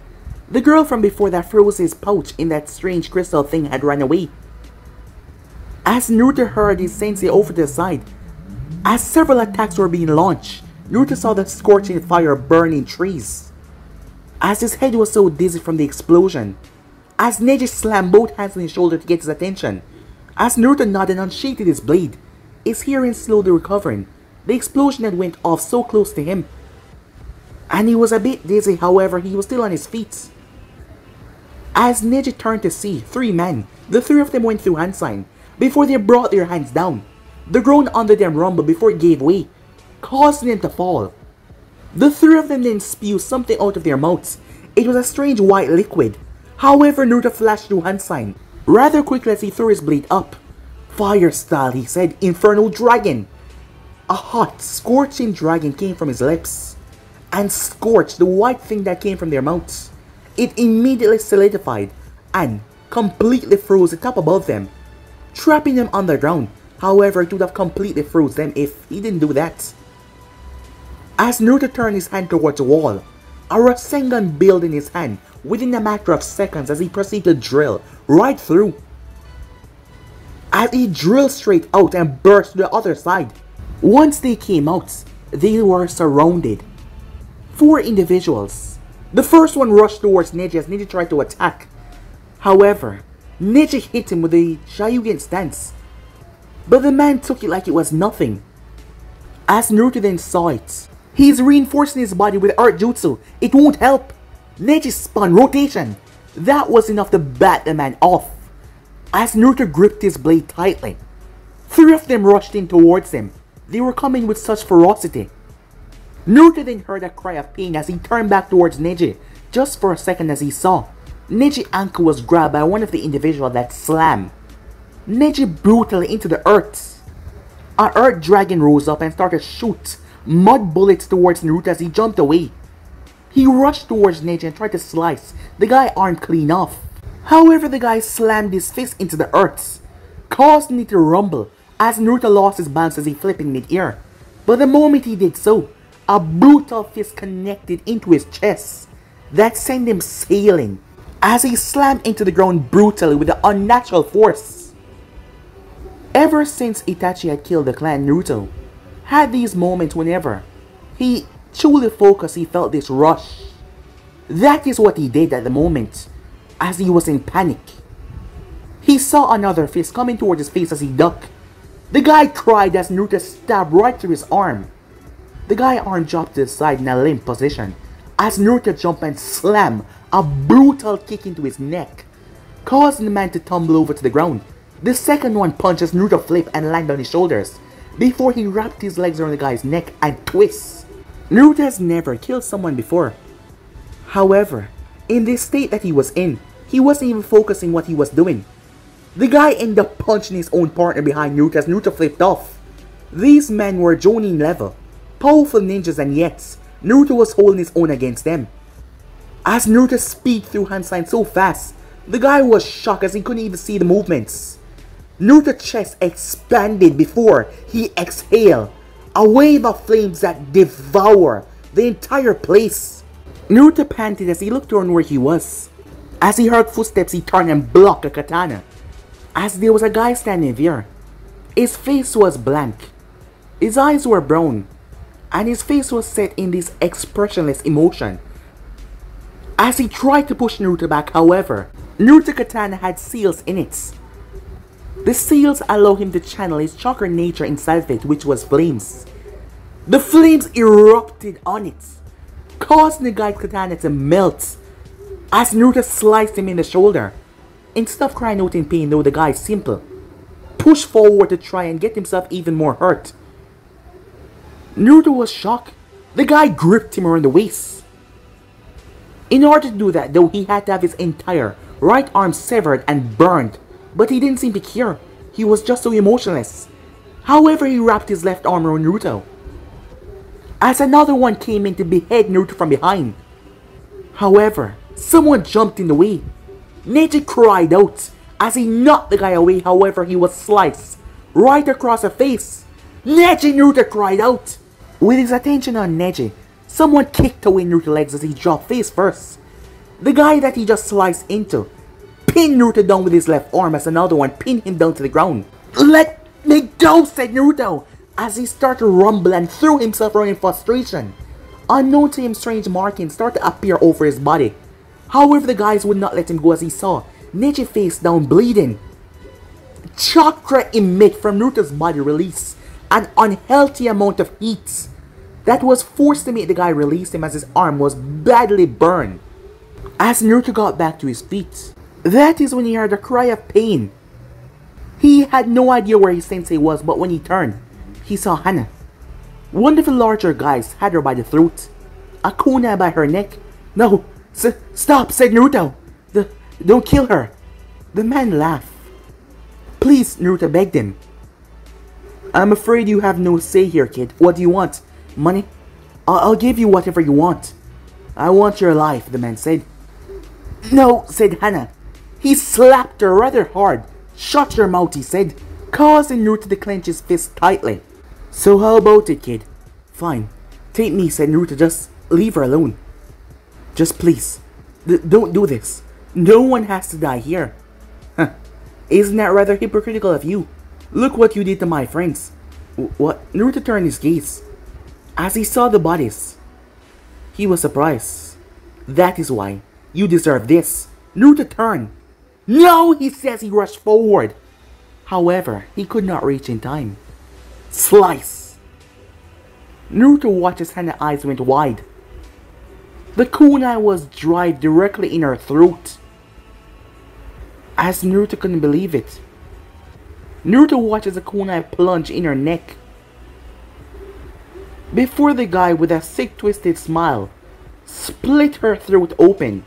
the girl from before that froze his pouch in that strange crystal thing had run away. As Naruto heard his sensei over to the side, as several attacks were being launched, Naruto saw the scorching fire burning trees. As his head was so dizzy from the explosion, as Neji slammed both hands on his shoulder to get his attention, as Naruto nodded and unsheathed his blade, his hearing slowly recovering. The explosion had went off so close to him, and he was a bit dizzy. However, he was still on his feet. As Neji turned to see 3 men, the 3 of them went through hand sign, before they brought their hands down. The ground under them rumbled before it gave way, causing them to fall. The three of them then spewed something out of their mouths. It was a strange white liquid. However, Naruto flashed through hand sign rather quickly as he threw his blade up. Fire style, he said, Infernal Dragon. A hot, scorching dragon came from his lips and scorched the white thing that came from their mouths. It immediately solidified and completely froze the top above them, trapping them underground. However, it would have completely froze them if he didn't do that. As Naruto turned his hand towards the wall, a Rasengan built in his hand within a matter of seconds as he proceeded to drill right through. As he drilled straight out and burst to the other side. Once they came out, they were surrounded. 4 individuals. The first one rushed towards Neji as Neji tried to attack. However, Neji hit him with a Sharyugen stance, but the man took it like it was nothing. As Naruto then saw it, he's reinforcing his body with Earth Jutsu. It won't help. Neji spun rotation. That was enough to bat the man off. As Naruto gripped his blade tightly, 3 of them rushed in towards him. They were coming with such ferocity. Naruto then heard a cry of pain as he turned back towards Neji, just for a second as he saw Neji's ankle was grabbed by one of the individuals that slammed Neji brutally into the earth. An earth dragon rose up and started to shoot mud bullets towards Naruto as he jumped away. He rushed towards Neji and tried to slice the guy's arm clean off. However, the guy slammed his fist into the earth, causing it to rumble as Naruto lost his balance as he flipped in mid-air. But the moment he did so, a brutal fist connected into his chest that sent him sailing as he slammed into the ground brutally with an unnatural force. Ever since Itachi had killed the clan, Naruto had these moments whenever he truly focused, he felt this rush. That is what he did at the moment as he was in panic. He saw another fist coming towards his face as he ducked. The guy cried as Naruto stabbed right through his arm. The guy's arm dropped to the side in a limp position as Naruto jumped and slammed a brutal kick into his neck, causing the man to tumble over to the ground. The second one punches Naruto flip and land on his shoulders before he wrapped his legs around the guy's neck and twists. Naruto has never killed someone before. However, in this state that he was in, he wasn't even focusing what he was doing. The guy ended up punching his own partner behind Naruto as Naruto flipped off. These men were Jonin level, powerful ninjas, and yet Naruto was holding his own against them. As Naruto speed through hand signs so fast, the guy was shocked as he couldn't even see the movements. Naruto's chest expanded before he exhaled a wave of flames that devour the entire place. Naruto panted as he looked toward where he was. As he heard footsteps, he turned and blocked a katana. As there was a guy standing there. His face was blank. His eyes were brown. And his face was set in this expressionless emotion. As he tried to push Naruto back, however, Naruto's katana had seals in it. The seals allow him to channel his chakra nature inside of it, which was flames. The flames erupted on it, causing the guy's katana to melt as Naruto sliced him in the shoulder. Instead of crying out in pain, though, the guy simply pushed forward to try and get himself even more hurt. Naruto was shocked. The guy gripped him around the waist. In order to do that, though, he had to have his entire right arm severed and burned. But he didn't seem to care. He was just so emotionless. However, he wrapped his left arm around Naruto as another one came in to behead Naruto from behind. However, someone jumped in the way. Neji cried out as he knocked the guy away. However, he was sliced right across the face. Neji! Naruto cried out. With his attention on Neji, someone kicked away Naruto's legs as he dropped face first. The guy that he just sliced into pinned Naruto down with his left arm as another one pinned him down to the ground. "Let me go," said Naruto as he started to rumble and threw himself around in frustration. Unknown to him, strange markings started to appear over his body. However, the guys would not let him go as he saw Neji face down bleeding. Chakra emit from Naruto's body release an unhealthy amount of heat that was forced to make the guy release him as his arm was badly burned. As Naruto got back to his feet, that is when he heard a cry of pain. He had no idea where his sensei was, but when he turned, he saw Hana. One of the larger guys had her by the throat, a kunai by her neck. "No, stop," said Naruto. Don't kill her." The man laughed. "Please," Naruto begged him. "I'm afraid you have no say here, kid. What do you want? Money? I'll give you whatever you want." "I want your life," the man said. "No," said Hana. He slapped her rather hard. "Shut your mouth," he said, causing Naruto to clench his fist tightly. "So how about it, kid?" "Fine. Take me," said Naruto. "Just leave her alone. Just please. Don't do this. No one has to die here." "Huh. Isn't that rather hypocritical of you? Look what you did to my friends." "What?" Naruto turned his gaze. As he saw the bodies, he was surprised. "That is why. You deserve this." Naruto turned. "No!" he says. He rushed forward. However, he could not reach in time. Slice! Naruto watched as Hana's eyes went wide. The kunai was driven directly in her throat. As Naruto couldn't believe it. Naruto watched as the kunai plunged in her neck. Before the guy with a sick twisted smile split her throat open.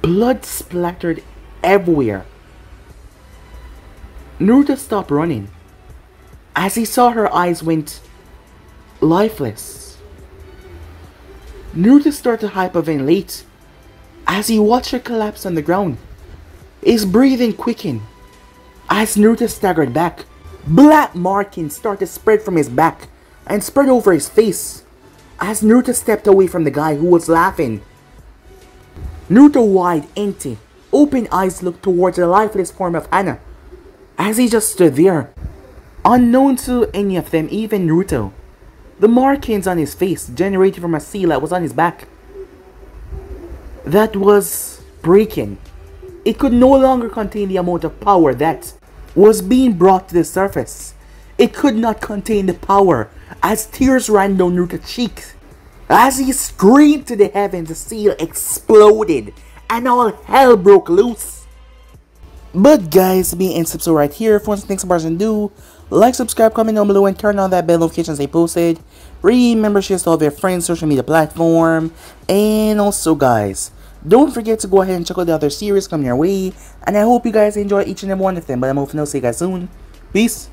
Blood splattered everywhere. Naruto stopped running as he saw her eyes went lifeless. Naruto started to hyperventilate as he watched her collapse on the ground. His breathing quickened as Naruto staggered back. Black markings started to spread from his back and spread over his face as Naruto stepped away from the guy who was laughing. Naruto, wide, empty, open eyes, looked towards the lifeless form of Hana as he just stood there. Unknown to any of them, even Naruto, the markings on his face generated from a seal that was on his back. That was breaking. It could no longer contain the amount of power that was being brought to the surface. It could not contain the power as tears ran down Naruto's cheeks. As he screamed to the heavens, the seal exploded and all hell broke loose. But guys, me and subscribe right here. If you want to think some person do, like, subscribe, comment down below, and turn on that bell notifications they posted. Remember, share to all of your friends, social media platform. And also guys, don't forget to go ahead and check out the other series coming your way. And I hope you guys enjoy each and every one of them. But I'm hoping to see you guys soon. Peace.